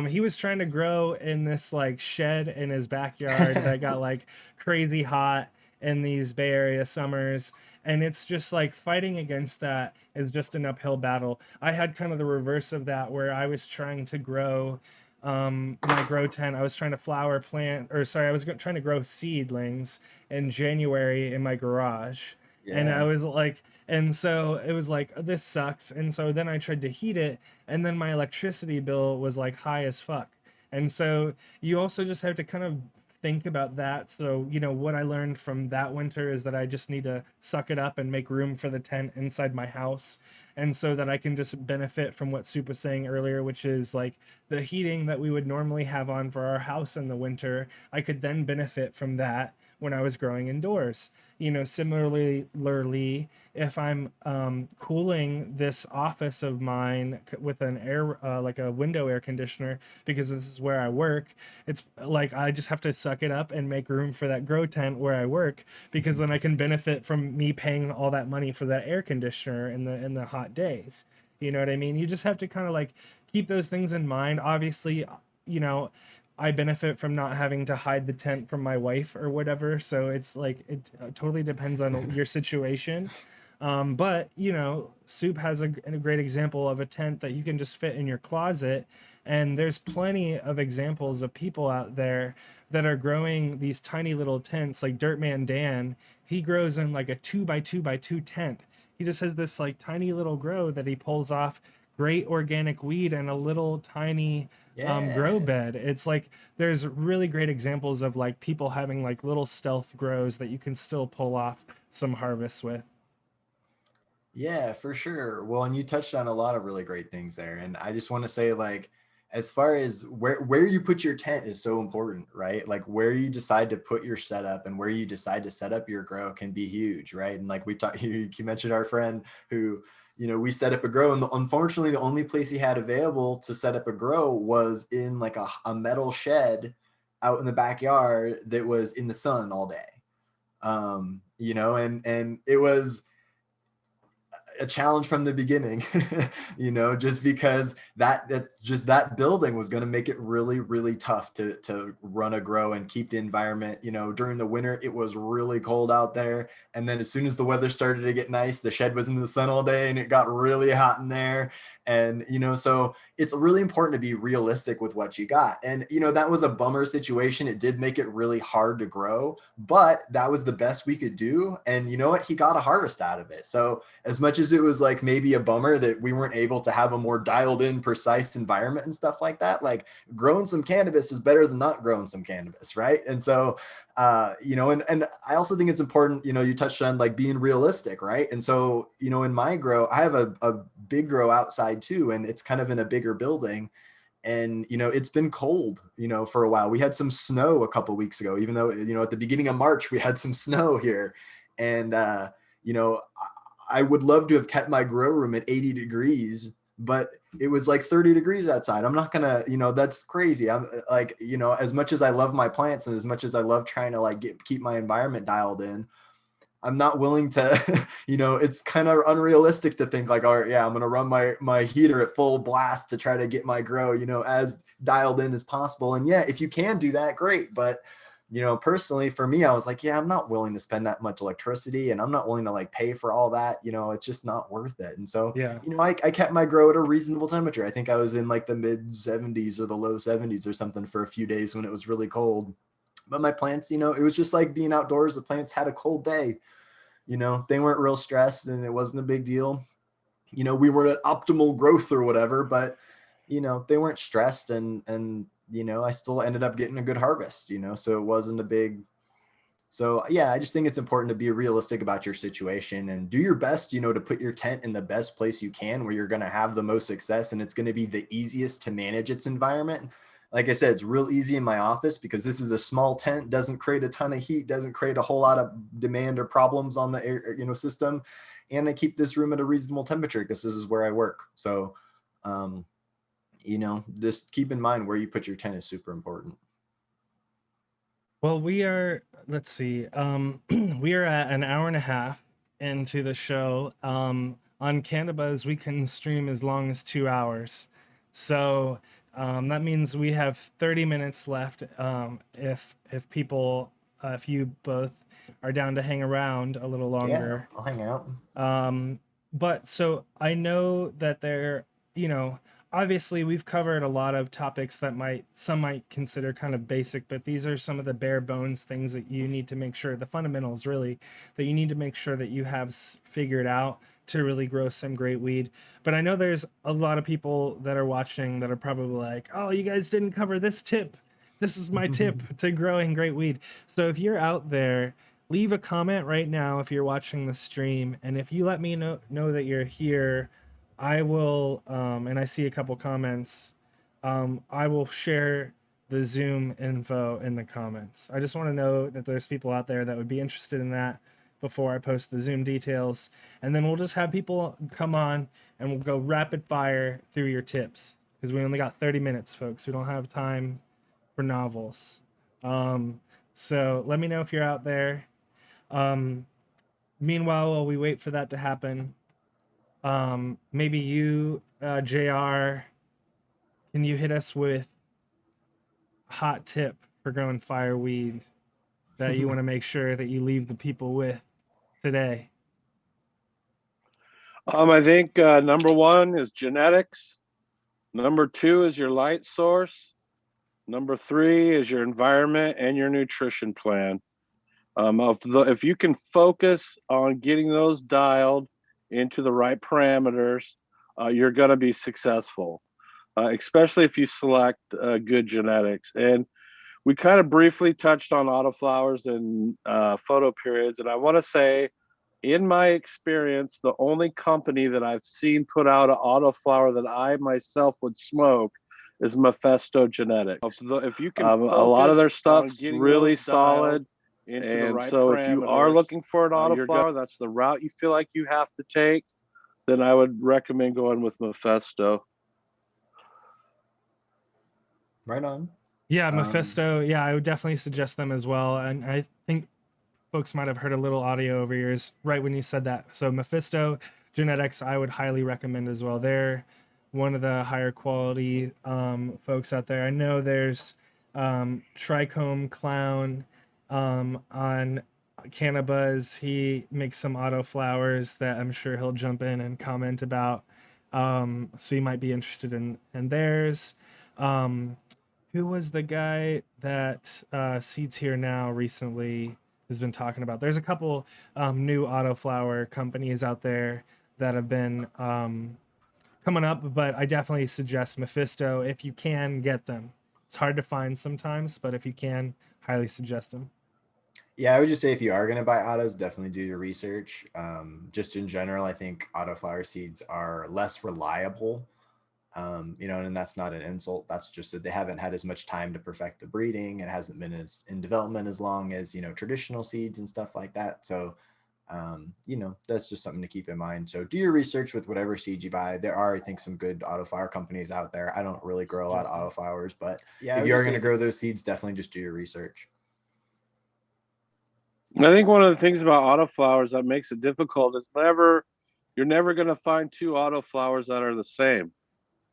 he was trying to grow in this like shed in his backyard that got like crazy hot in these Bay Area summers. And it's just like fighting against that is just an uphill battle. I had kind of the reverse of that where I was trying to grow my grow tent. I was trying to flower plant, or sorry, I was trying to grow seedlings in January in my garage. And I Yeah. was like, and so it was like, this sucks. And so then I tried to heat it, and then my electricity bill was like high as fuck. And so you also just have to kind of think about that. So, what I learned from that winter is that I just need to suck it up and make room for the tent inside my house. And so that I can just benefit from what Soup was saying earlier, which is like the heating that we would normally have on for our house in the winter. I could then benefit from that when I was growing indoors. Similarly, if I'm cooling this office of mine with an like a window air conditioner, because this is where I work, it's like I just have to suck it up and make room for that grow tent where I work, because then I can benefit from me paying all that money for that air conditioner in the hot days. You know what I mean? You just have to kind of like keep those things in mind. Obviously, you know, I benefit from not having to hide the tent from my wife or whatever. So it's like it totally depends on your situation. But Soup has a great example of a tent that you can just fit in your closet. And there's plenty of examples of people out there that are growing these tiny little tents, like Dirtman Dan. He grows in like a 2 by 2 by 2 tent. He just has this like tiny little grow that he pulls off great organic weed and a little tiny grow Yeah. bed. It's like there's really great examples of like people having like little stealth grows that you can still pull off some harvests with. Yeah, for sure. Well, and you touched on a lot of really great things there. And I just want to say, like, as far as where you put your tent is so important, right? Like where you decide to put your setup and where you decide to set up your grow can be huge, right? And like we talked, you mentioned our friend who, we set up a grow, and unfortunately, the only place he had available to set up a grow was in like a metal shed out in the backyard that was in the sun all day. And it was a challenge from the beginning, just because that building was going to make it really, really tough to run a grow and keep the environment. During the winter, it was really cold out there. And then as soon as the weather started to get nice, the shed was in the sun all day and it got really hot in there. And, so it's really important to be realistic with what you got. And, that was a bummer situation. It did make it really hard to grow, but that was the best we could do. And you know what? He got a harvest out of it. So as much as it was like maybe a bummer that we weren't able to have a more dialed in, precise environment and stuff like that, like growing some cannabis is better than not growing some cannabis. Right. And so, and I also think it's important, you touched on like being realistic, right? And so, in my grow, I have a big grow outside too, and it's kind of in a bigger building. And, it's been cold, for a while. We had some snow a couple weeks ago, even though, at the beginning of March, we had some snow here. And, you know, I would love to have kept my grow room at 80 degrees, but it was like 30 degrees outside. I'm not gonna, that's crazy. I'm like, as much as I love my plants and as much as I love trying to like keep my environment dialed in, I'm not willing to, it's kind of unrealistic to think like, all right, yeah, I'm going to run my heater at full blast to try to get my grow, as dialed in as possible. And yeah, if you can do that, great. But, personally for me, I was like, yeah, I'm not willing to spend that much electricity and I'm not willing to like pay for all that, it's just not worth it. And so, Yeah. I kept my grow at a reasonable temperature. I think I was in like the mid 70s or the low 70s or something for a few days when it was really cold. But my plants, it was just like being outdoors. The plants had a cold day, they weren't real stressed and it wasn't a big deal. We were at optimal growth or whatever, but, they weren't stressed and, I still ended up getting a good harvest, so it wasn't a big, So yeah, I just think it's important to be realistic about your situation and do your best, to put your tent in the best place you can where you're going to have the most success and it's going to be the easiest to manage its environment. Like I said, it's real easy in my office because this is a small tent, doesn't create a ton of heat, doesn't create a whole lot of demand or problems on the air, system. And I keep this room at a reasonable temperature because this is where I work. So, just keep in mind where you put your tent is super important. Well, let's see, we are at an hour and a half into the show. On CannaBuzz, we can stream as long as 2 hours. So that means we have 30 minutes left. If people, if you both are down to hang around a little longer. Yeah, I'll hang out. But so I know that obviously we've covered a lot of topics that some might consider kind of basic, but these are some of the bare bones things that you need to make sure, the fundamentals really, that you need to make sure that you have figured out to really grow some great weed. But I know there's a lot of people that are watching that are probably like, oh, you guys didn't cover this tip. This is my tip to growing great weed. So if you're out there, leave a comment right now if you're watching the stream, and if you let me know that you're here, I will, and I see a couple comments, I will share the Zoom info in the comments. I just want to know that there's people out there that would be interested in that before I post the Zoom details. And then we'll just have people come on and we'll go rapid fire through your tips because we only got 30 minutes, folks. We don't have time for novels. So let me know if you're out there. Meanwhile, while we wait for that to happen, maybe you, JR, can you hit us with a hot tip for growing fireweed that you want to make sure that you leave the people with today? I think number one is genetics. Number two is your light source. Number three is your environment and your nutrition plan. If you can focus on getting those dialed into the right parameters, you're going to be successful, especially if you select good genetics. And we kind of briefly touched on autoflowers and photo periods. And I want to say, in my experience, the only company that I've seen put out an autoflower that I myself would smoke is Mephisto Genetics. If you can, a lot of their stuff's really solid. And so if you are looking for an autoflower, that's the route you feel like you have to take, then I would recommend going with Mephisto. Right on. Yeah, Mephisto. Yeah, I would definitely suggest them as well. And I think folks might have heard a little audio over yours right when you said that. So Mephisto Genetics, I would highly recommend as well. They're one of the higher quality folks out there. I know there's Trichome Clown on CannaBuzz. He makes some autoflowers that I'm sure he'll jump in and comment about. So you might be interested in theirs. Who was the guy that Seeds Here Now recently has been talking about? There's a couple new autoflower companies out there that have been coming up, but I definitely suggest Mephisto if you can get them. It's hard to find sometimes, but if you can, highly suggest them. Yeah, I would just say if you are going to buy autos, definitely do your research. Just in general, I think autoflower seeds are less reliable. And that's not an insult. That's just that they haven't had as much time to perfect the breeding. It hasn't been as in development as long as, traditional seeds and stuff like that. So, that's just something to keep in mind. So do your research with whatever seed you buy. There are, I think, some good autoflower companies out there. I don't really grow a lot of autoflowers, but yeah, if you are going to grow those seeds, definitely just do your research. I think one of the things about autoflowers that makes it difficult is you're never going to find two autoflowers that are the same.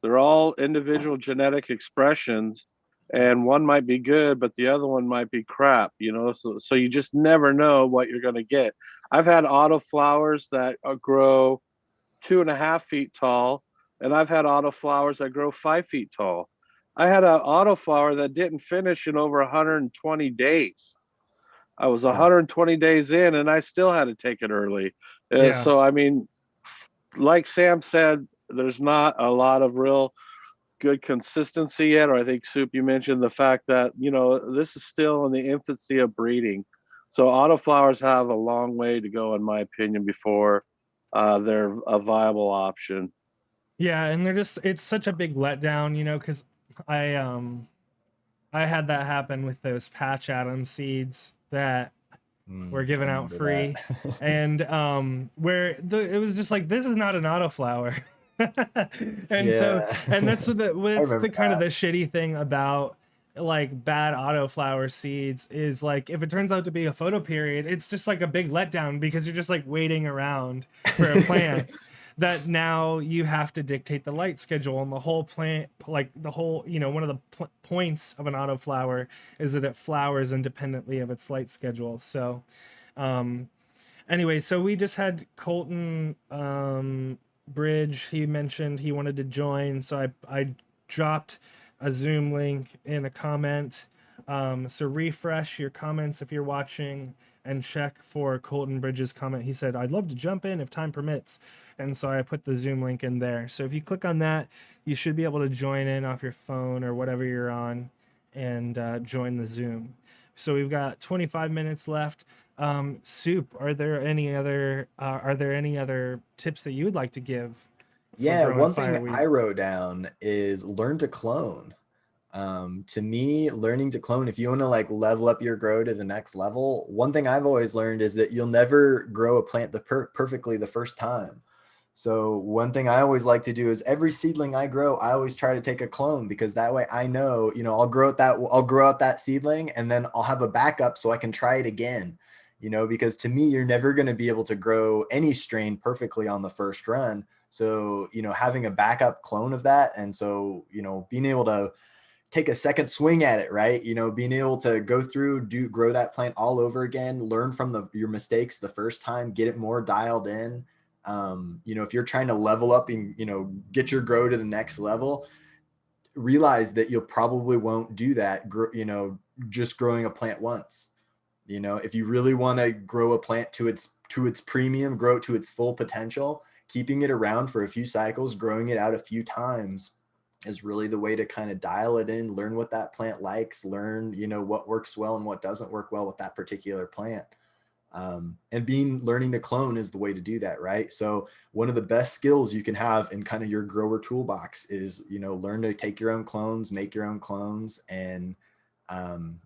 They're all individual genetic expressions, and one might be good, but the other one might be crap, so you just never know what you're going to get. I've had autoflowers that grow 2.5 feet tall, and I've had autoflowers that grow 5 feet tall. I had an autoflower that didn't finish in over 120 days. I was 120 days in, and I still had to take it early. Yeah. So, I mean, like Sam said, there's not a lot of real good consistency yet. Or I think, Soup, you mentioned the fact that, this is still in the infancy of breeding. So autoflowers have a long way to go, in my opinion, before they're a viable option. Yeah, and it's such a big letdown, you know, because I had that happen with those Patch Adams seeds that were given I out remember free, that. and it was just like, this is not an autoflower. And so, Yeah. and that's I what's remember the kind of that. the shitty thing about like bad autoflower seeds is, like, if it turns out to be a photo period, it's just like a big letdown because you're just like waiting around for a plant that now you have to dictate the light schedule, and the whole plant, like the whole, you know, one of the points of an autoflower is that it flowers independently of its light schedule. So um anyway, so we just had Colton Bridge. He mentioned he wanted to join, so I dropped a Zoom link in a comment. So refresh your comments if you're watching and check for Colton Bridge's comment. He said, "I'd love to jump in if time permits." And so I put the Zoom link in there. So if you click on that, you should be able to join in off your phone or whatever you're on and join the Zoom. So we've got 25 minutes left. Soup, are there any other tips that you would like to give for Yeah, growing one thing fireweed? I wrote down is learn to clone. To me, learning to clone, if you want to like level up your grow to the next level, one thing I've always learned is that you'll never grow a plant perfectly the first time. So one thing I always like to do is every seedling I grow, I always try to take a clone, because that way I know, you know, I'll grow out that seedling and then I'll have a backup so I can try it again. You know, because to me, you're never going to be able to grow any strain perfectly on the first run. So, you know, having a backup clone of that, and so, you know, being able to take a second swing at it, right? You know, being able to go through, grow that plant all over again, learn from your mistakes the first time, get it more dialed in. You know, if you're trying to level up and, you know, get your grow to the next level, realize that you'll probably won't do that, you know, just growing a plant once. You know, if you really want to grow a plant to its premium, grow it to its full potential, keeping it around for a few cycles, growing it out a few times is really the way to kind of dial it in, learn what that plant likes, learn, you know, what works well and what doesn't work well with that particular plant. And learning to clone is the way to do that, right? So one of the best skills you can have in kind of your grower toolbox is, you know, learn to take your own clones, make your own clones, and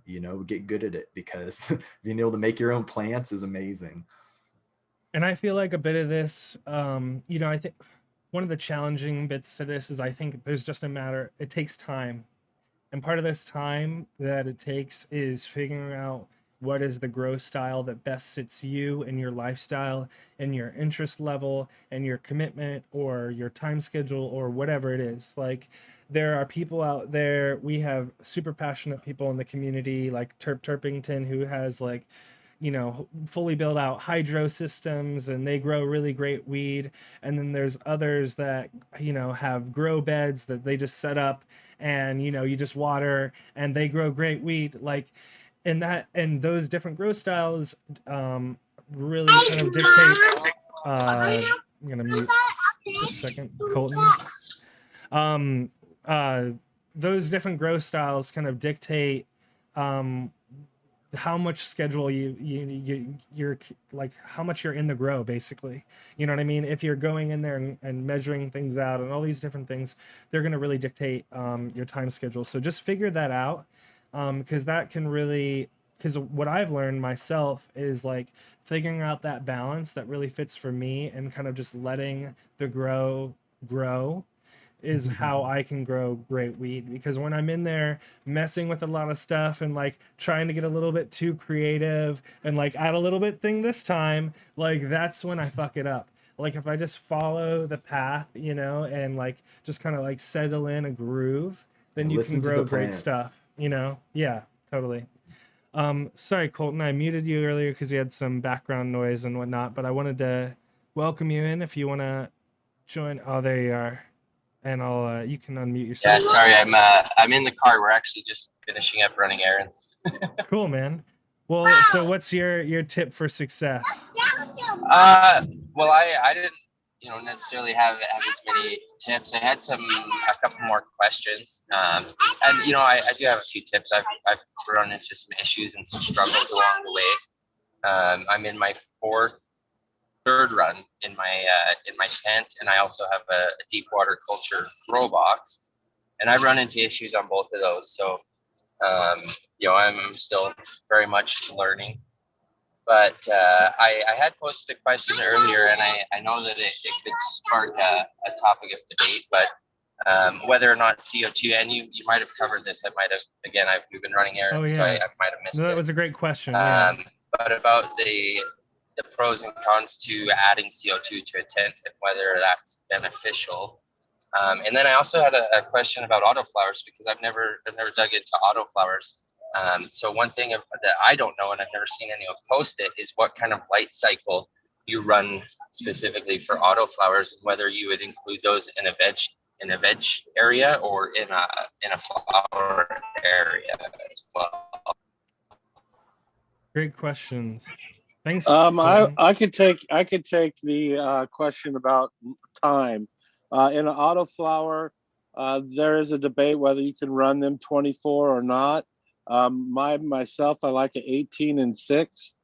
you know, get good at it, because being able to make your own plants is amazing. And I feel like a bit of this, you know, I think one of the challenging bits to this is, I think there's just it takes time. And part of this time that it takes is figuring out what is the grow style that best suits you and your lifestyle and your interest level and your commitment or your time schedule or whatever it is. Like, there are people out there, we have super passionate people in the community, like Turpington, who has, like, you know, fully built out hydro systems and they grow really great weed. And then there's others that, you know, have grow beds that they just set up and, you know, you just water and they grow great weed. Like, and those different grow styles really kind of dictate. I'm gonna mute just a second, Colton. Um, uh, those different grow styles kind of dictate um, how much schedule you're like, how much you're in the grow, basically. You know what I mean? If you're going in there and measuring things out and all these different things, they're going to really dictate your time schedule. So just figure that out, because that can really, because what I've learned myself is like figuring out that balance that really fits for me and kind of just letting the grow is how I can grow great weed. Because when I'm in there messing with a lot of stuff and like trying to get a little bit too creative and like add a little bit thing this time, like that's when I fuck it up. Like if I just follow the path, you know, and like just kind of like settle in a groove, then And you can listen to the grow great plants. stuff, you know? Yeah, totally. Sorry, Colton, I muted you earlier because you had some background noise and whatnot, but I wanted to welcome you in if you want to join. Oh, there you are. And I'll you can unmute yourself. Yeah, sorry, I'm in the car. We're actually just finishing up running errands. Cool, man. Well, so what's your tip for success? Well, I didn't, you know, necessarily have as many tips. I had a couple more questions, and you know, I do have a few tips. I've run into some issues and some struggles along the way. I'm in my third run in my tent, and I also have a deep water culture grow box, and I've run into issues on both of those. So I'm still very much learning. But I had posted a question earlier, and I know that it could spark a topic of debate, but whether or not CO2, and you might have covered this. I might have, again, we've been running Oh errands, so I yeah, might have missed no, that it. was a great question. Yeah. But about the pros and cons to adding CO2 to a tent and whether that's beneficial. And then I also had a question about autoflowers, because I've never dug into autoflowers. So one thing that I don't know, and I've never seen anyone post it, is what kind of light cycle you run specifically for autoflowers, and whether you would include those in a veg area or in a flower area as well. Great questions. Thanks. I could take the question about time. In an autoflower, there is a debate whether you can run them 24 or not. Myself, I like an 18 and 6,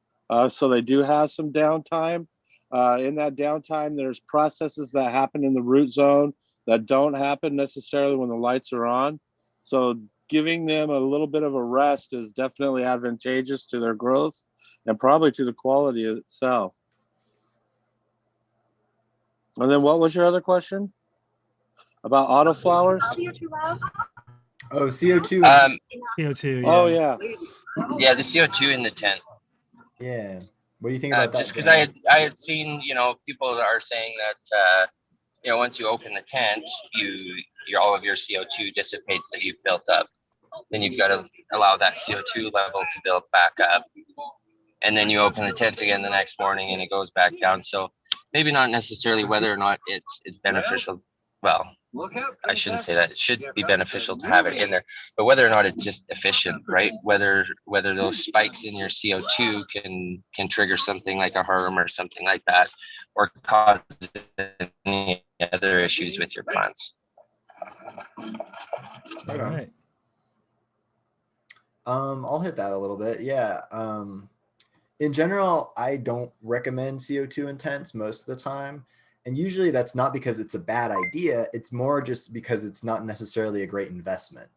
so they do have some downtime. In that downtime, there's processes that happen in the root zone that don't happen necessarily when the lights are on. So giving them a little bit of a rest is definitely advantageous to their growth and probably to the quality itself. And then what was your other question? About autoflowers? Oh, CO2. CO2. Yeah. Oh, yeah. Yeah, the CO2 in the tent. Yeah. What do you think about that? Just because I had seen, people that are saying that, once you open the tent, all of your CO2 dissipates that you've built up. Then you've got to allow that CO2 level to build back up. And then you open the tent again the next morning and it goes back down. So maybe not necessarily whether or not it's beneficial. Well, I shouldn't say that. It should be beneficial to have it in there, but whether or not it's just efficient, right? Whether those spikes in your CO2 can trigger something like a harm or something like that, or cause any other issues with your plants. All right. I'll hit that a little bit. Yeah. In general, I don't recommend CO2 in tents most of the time. And usually that's not because it's a bad idea. It's more just because it's not necessarily a great investment.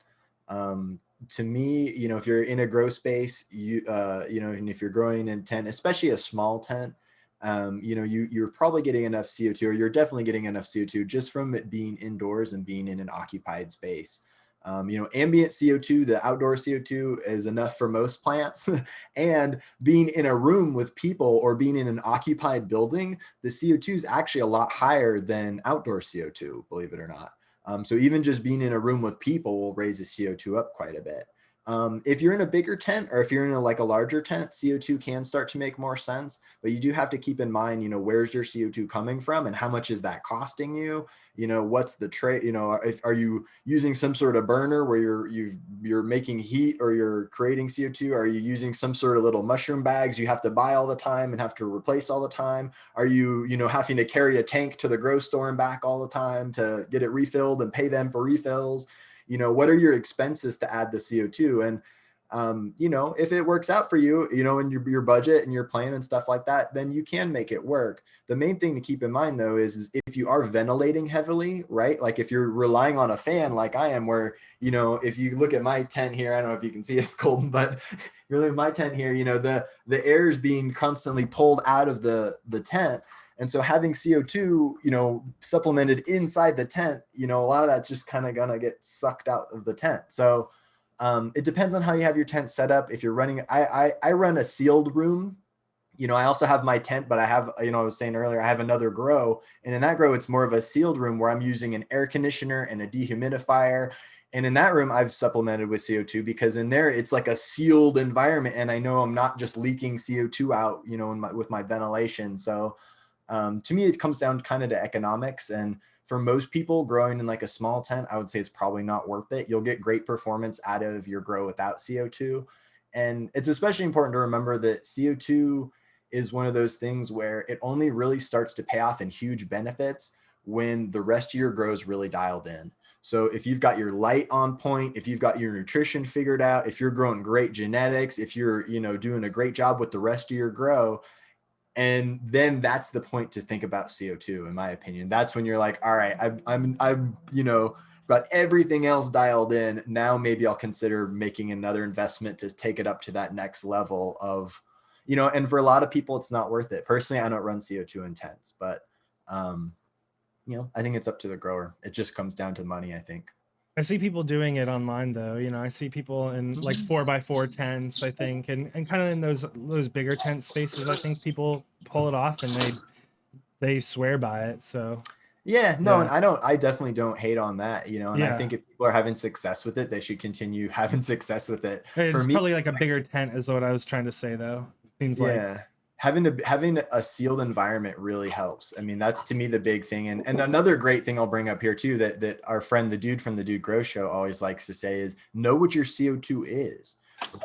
To me, if you're in a grow space, and if you're growing in tent, especially a small tent, you're probably getting enough CO2, or you're definitely getting enough CO2 just from it being indoors and being in an occupied space. Ambient CO2, the outdoor CO2 is enough for most plants. And being in a room with people or being in an occupied building, the CO2 is actually a lot higher than outdoor CO2, believe it or not. So even just being in a room with people will raise the CO2 up quite a bit. If you're in a bigger tent, or if you're in a larger tent, CO2 can start to make more sense, but you do have to keep in mind, where's your CO2 coming from and how much is that costing you? What's the trade? Are you using some sort of burner where you're making heat, or you're creating CO2? Are you using some sort of little mushroom bags you have to buy all the time and have to replace all the time? Are you, having to carry a tank to the grow store and back all the time to get it refilled and pay them for refills? What are your expenses to add the CO2? And, if it works out for you, in your budget and your plan and stuff like that, then you can make it work. The main thing to keep in mind though, is if you are ventilating heavily, right? Like if you're relying on a fan, like I am, where, if you look at my tent here, I don't know if you can see it's cold, but really my tent here, the air is being constantly pulled out of the tent. And so having CO2, supplemented inside the tent, a lot of that's just kind of gonna get sucked out of the tent. So it depends on how you have your tent set up. If you're running, I run a sealed room. I also have my tent, but I have, I was saying earlier, I have another grow, and in that grow, it's more of a sealed room where I'm using an air conditioner and a dehumidifier. And in that room, I've supplemented with CO2 because in there, it's like a sealed environment. And I know I'm not just leaking CO2 out, with my ventilation. So to me, it comes down kind of to economics. And for most people growing in like a small tent, I would say it's probably not worth it. You'll get great performance out of your grow without CO2. And it's especially important to remember that CO2 is one of those things where it only really starts to pay off in huge benefits when the rest of your grow is really dialed in. So if you've got your light on point, if you've got your nutrition figured out, if you're growing great genetics, if you're, doing a great job with the rest of your grow, and then that's the point to think about CO2, in my opinion. That's when you're like, all right, I'm got everything else dialed in. Now maybe I'll consider making another investment to take it up to that next level of, and for a lot of people, it's not worth it. Personally, I don't run CO2 in tents, but I think it's up to the grower. It just comes down to money, I think. I see people doing it online though. I see people in like 4x4 tents, I think, and kind of in those bigger tent spaces. I think people pull it off and they swear by it. So yeah, no, yeah. and I definitely don't hate on that, and I Yeah. think if people are having success with it, they should continue having success with it. For It's me, probably like a bigger tent is what I was trying to say though. Seems like. yeah, having a sealed environment really helps. I mean, that's to me the big thing. And another great thing I'll bring up here too, that our friend, the dude from the Dude Grow Show, always likes to say is know what your CO2 is.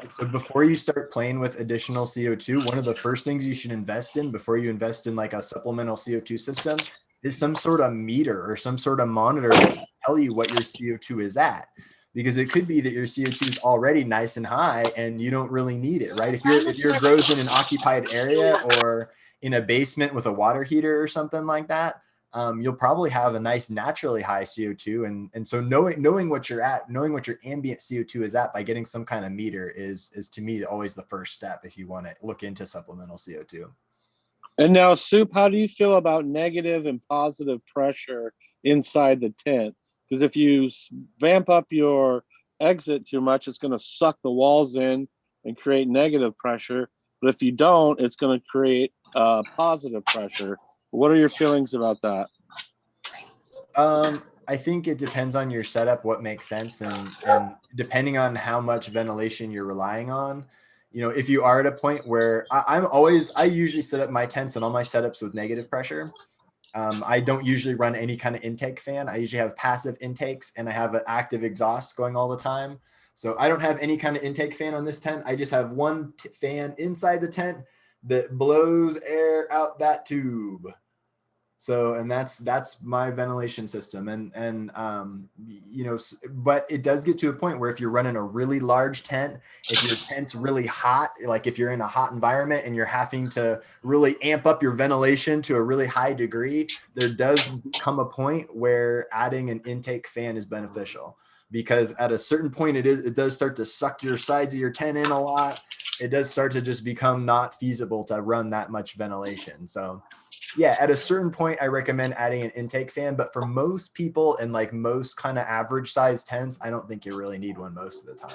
So before you start playing with additional CO2, one of the first things you should invest in before you invest in like a supplemental CO2 system is some sort of meter or some sort of monitor that will tell you what your CO2 is at. Because it could be that your CO2 is already nice and high and you don't really need it, right? If your grow's in an occupied area or in a basement with a water heater or something like that, you'll probably have a nice naturally high CO2. And so knowing what you're at, knowing what your ambient CO2 is at by getting some kind of meter is to me always the first step if you want to look into supplemental CO2. And now, Soup, how do you feel about negative and positive pressure inside the tent? Because if you vamp up your exit too much, it's going to suck the walls in and create negative pressure. But if you don't, it's going to create positive pressure. What are your feelings about that? I think it depends on your setup, what makes sense, and depending on how much ventilation you're relying on. If you are at a point where I usually set up my tents and all my setups with negative pressure. I don't usually run any kind of intake fan. I usually have passive intakes and I have an active exhaust going all the time. So I don't have any kind of intake fan on this tent. I just have one fan inside the tent that blows air out that tube. So, and that's my ventilation system. But it does get to a point where if you're running a really large tent, if your tent's really hot, like if you're in a hot environment and you're having to really amp up your ventilation to a really high degree, there does come a point where adding an intake fan is beneficial, because at a certain point it does start to suck your sides of your tent in a lot. It does start to just become not feasible to run that much ventilation. So yeah, at a certain point, I recommend adding an intake fan. But for most people and like most kind of average size tents, I don't think you really need one most of the time.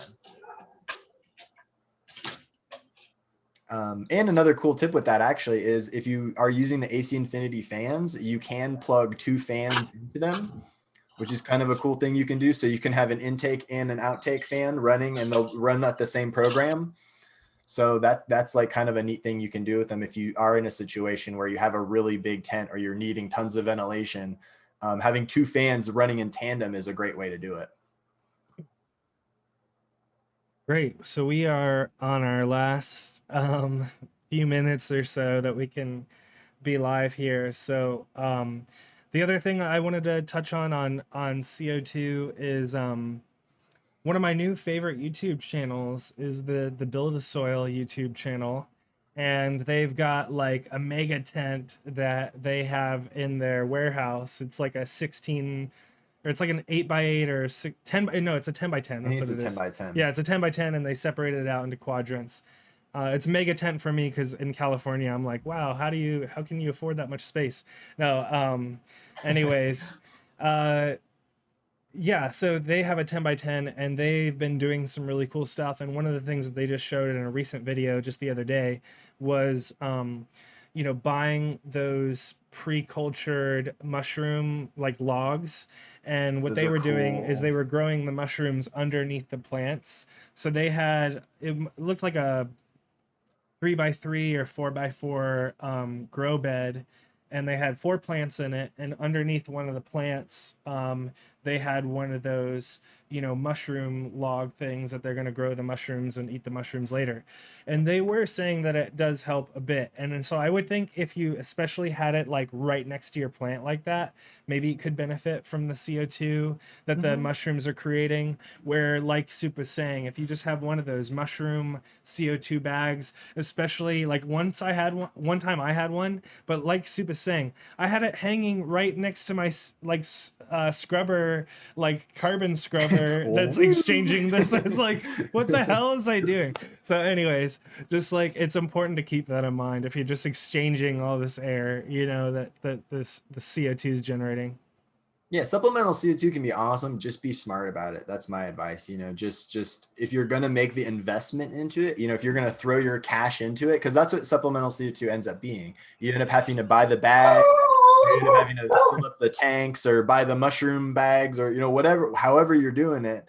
And another cool tip with that actually is if you are using the AC Infinity fans, you can plug 2 fans into them, which is kind of a cool thing you can do. So you can have an intake and an outtake fan running and they'll run that the same program. So that's like kind of a neat thing you can do with them if you are in a situation where you have a really big tent or you're needing tons of ventilation. Having 2 fans running in tandem is a great way to do it. Great. So we are on our last few minutes or so that we can be live here. So the other thing I wanted to touch on CO2 is one of my new favorite YouTube channels is the Build a Soil YouTube channel. And they've got like a mega tent that they have in their warehouse. It's like a 16, or it's like an 8x8 or 10 by, no, it's a 10x10. That's what it is. 10 by 10. Yeah, it's a 10x10 and they separated it out into quadrants. It's a mega tent for me because in California, I'm like, wow, how can you afford that much space? No, anyways, yeah, so they have a 10x10 and they've been doing some really cool stuff. And one of the things that they just showed in a recent video just the other day was, buying those pre-cultured mushroom like logs. And what Those they are were doing is cool. they were growing the mushrooms underneath the plants. So they had, it looked like a 3x3 or 4x4 grow bed, and they had 4 plants in it, and underneath one of the plants they had one of those mushroom log things that they're going to grow the mushrooms and eat the mushrooms later. And they were saying that it does help a bit. And so I would think if you especially had it like right next to your plant like that, maybe it could benefit from the CO2 that the mushrooms are creating. Where, like Soup was saying, if you just have one of those mushroom CO2 bags, especially like one time I had one, but like Soup is saying, I had it hanging right next to my scrubber, like carbon scrubber that's exchanging this. I was like, what the hell is I doing? So anyways, just like it's important to keep that in mind if you're just exchanging all this air, that the CO2 is generating. Yeah, supplemental CO2 can be awesome. Just be smart about it. That's my advice. Just if you're going to make the investment into it, if you're going to throw your cash into it, because that's what supplemental CO2 ends up being. You end up having to buy the bag, you end up having to fill up the tanks or buy the mushroom bags or, whatever, however you're doing it,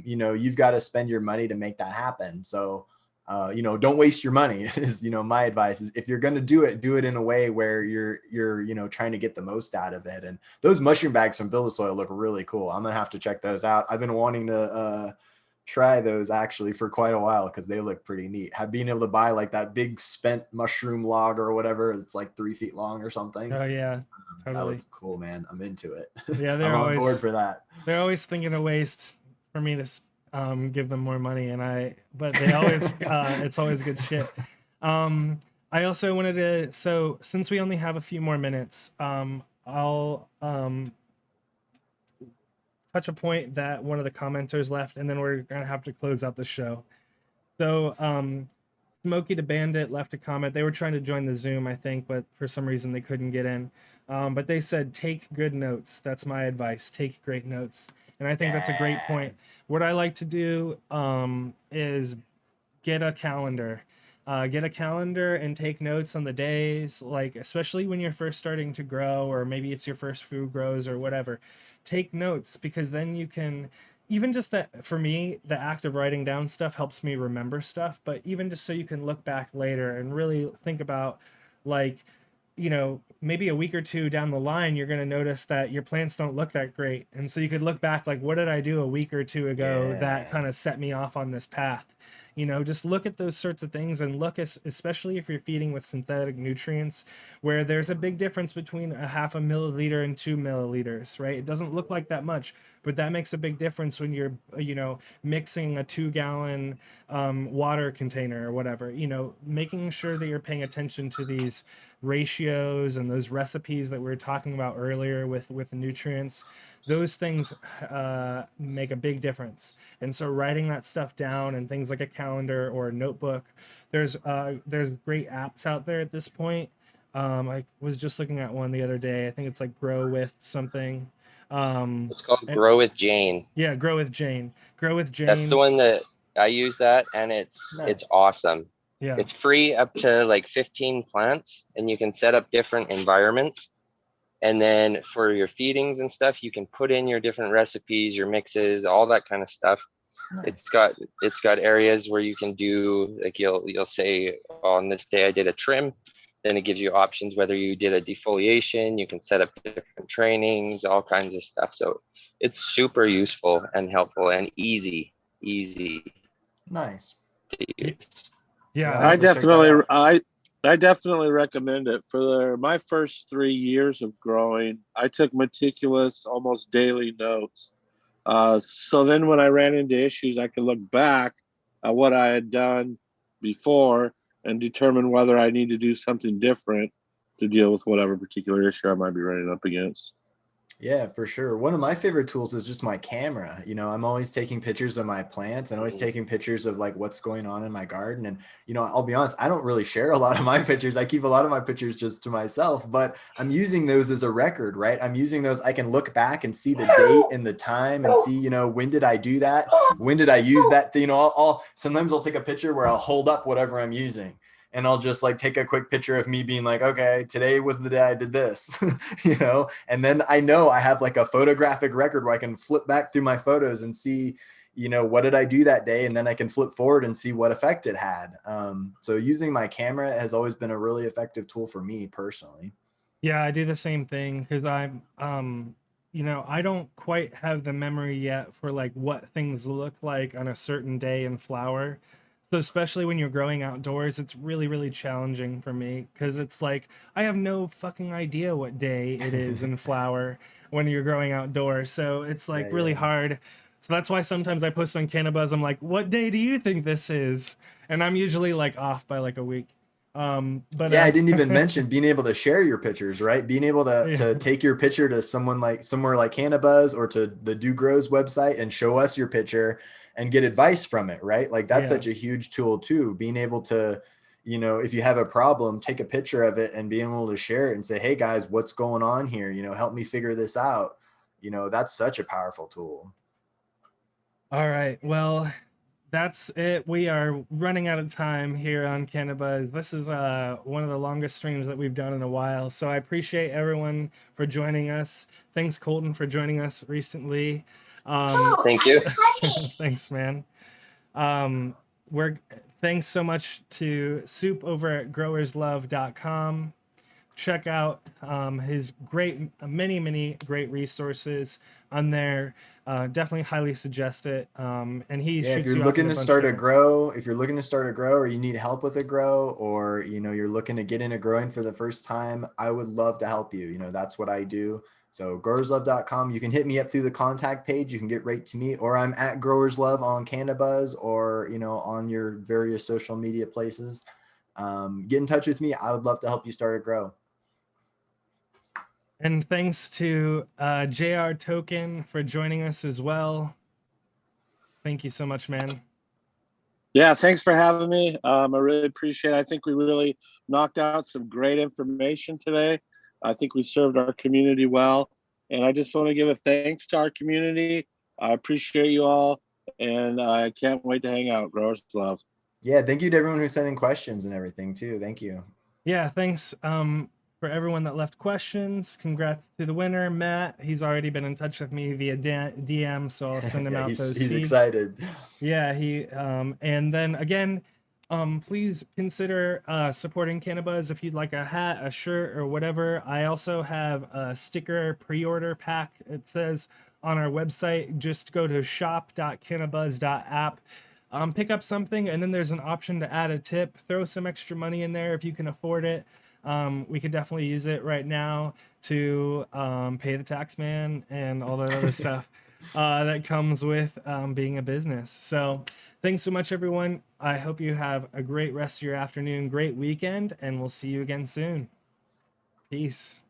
you've got to spend your money to make that happen. So, don't waste your money is, my advice is if you're going to do it in a way where you're trying to get the most out of it. And those mushroom bags from Build a Soil look really cool. I'm going to have to check those out. I've been wanting to, try those actually for quite a while because they look pretty neat. Being able to buy like that big spent mushroom log or whatever, it's like 3 feet long or something. Oh yeah, totally. That looks cool, man. I'm into it. Yeah, I'm on board for that. They're always thinking of ways for me to give them more money, but they always it's always good shit. I also wanted to, so since we only have a few more minutes, I'll touch a point that one of the commenters left, and then we're gonna have to close out the show. So Smokey the Bandit left a comment. They were trying to join the Zoom, I think, but for some reason they couldn't get in. But they said, take good notes. That's my advice. Take great notes. And I think that's a great point. What I like to do is get a calendar. Get a calendar and take notes on the days, like especially when you're first starting to grow, or maybe it's your first food grows or whatever. Take notes, because then you can, even just that, for me, the act of writing down stuff helps me remember stuff, but even just so you can look back later and really think about, like, maybe a week or two down the line, you're going to notice that your plants don't look that great. And so you could look back, like, what did I do a week or two ago that kind of set me off on this path? Just look at those sorts of things, and look, especially if you're feeding with synthetic nutrients, where there's a big difference between a 0.5 milliliter and 2 milliliters, right? It doesn't look like that much, but that makes a big difference when you're, mixing a 2-gallon water container or whatever, making sure that you're paying attention to these ratios and those recipes that we were talking about earlier with nutrients. Those things make a big difference. And so writing that stuff down, and things like a calendar or a notebook, there's great apps out there at this point. I was just looking at one the other day. I think it's like Grow With something. It's called Grow with Jane. Yeah, Grow with Jane. Grow with Jane. That's the one that I use that, and it's awesome. Yeah. It's free up to like 15 plants, and you can set up different environments. And then for your feedings and stuff, you can put in your different recipes, your mixes, all that kind of stuff. Nice. It's got areas where you can do, like, you'll say, on this day I did a trim. Then it gives you options whether you did a defoliation. You can set up different trainings, all kinds of stuff. So it's super useful and helpful and easy. Nice. To use. Yeah, I definitely recommend it. For my first 3 years of growing, I took meticulous, almost daily notes. So then when I ran into issues, I could look back at what I had done before and determine whether I need to do something different to deal with whatever particular issue I might be running up against. Yeah, for sure. One of my favorite tools is just my camera. I'm always taking pictures of my plants and always taking pictures of like what's going on in my garden. And, I'll be honest, I don't really share a lot of my pictures. I keep a lot of my pictures just to myself, but I'm using those as a record, right? I'm using those. I can look back and see the date and the time and see, when did I do that? When did I use that? Sometimes I'll take a picture where I'll hold up whatever I'm using. And I'll just like take a quick picture of me being like, okay, today was the day I did this, and then I know I have like a photographic record where I can flip back through my photos and see, what did I do that day? And then I can flip forward and see what effect it had. So using my camera has always been a really effective tool for me personally. Yeah, I do the same thing, because I'm you know, I don't quite have the memory yet for like what things look like on a certain day in flower. So especially when you're growing outdoors, it's really, really challenging for me because it's like I have no fucking idea what day it is in flower when you're growing outdoors. So it's like Yeah, really yeah. hard. So that's why sometimes I post on CannaBuzz. I'm like, "What day do you think this is?" And I'm usually like off by like a week. But Yeah, I didn't even mention being able to share your pictures, right? Being able to yeah, to take your picture to someone like somewhere like CannaBuzz or to the Do Grows website and show us your picture and get advice from it, right? Like that's yeah. such a huge tool too. Being able to, you know, if you have a problem, take a picture of it and being able to share it and say, "Hey guys, what's going on here? You know, help me figure this out." You know, that's such a powerful tool. All right. Well, that's it. We are running out of time here on CannaBuzz. This is one of the longest streams that we've done in a while. So I appreciate everyone for joining us. Thanks, Colton, for joining us recently. Thank you. Thanks, man. Um, we're thanks so much to Soup over at growerslove.com. Check out his many great resources on there. Definitely highly suggest it. And he Yeah, if shoots you're you off in looking a to bunch of start a different. grow, if you're looking to start a grow or you need help with a grow or you know you're looking to get into growing for the first time, I would love to help you. You know, that's what I do. So growerslove.com, you can hit me up through the contact page, you can get right to me, or I'm at growerslove on CannaBuzz or you know on your various social media places. Get in touch with me. I would love to help you start a grow. And thanks to JR Token for joining us as well. Thank you so much, man. Yeah, thanks for having me. I really appreciate it. I think we really knocked out some great information today. I think we served our community well. And I just want to give a thanks to our community. I appreciate you all. And I can't wait to hang out. Growers love. Yeah, thank you to everyone who's sending questions and everything too. Thank you. Yeah, thanks for everyone that left questions. Congrats to the winner, Matt. He's already been in touch with me via DM, so I'll send him Yeah, out those he's seeds. excited. Yeah, he and then again, please consider supporting CannaBuzz if you'd like a hat, a shirt, or whatever. I also have a sticker pre-order pack. It says on our website, just go to shop.cannabuzz.app. Pick up something, and then there's an option to add a tip. Throw some extra money in there if you can afford it. We could definitely use it right now to pay the tax man and all that other stuff that comes with being a business. So thanks so much, everyone. I hope you have a great rest of your afternoon, great weekend, and we'll see you again soon. Peace.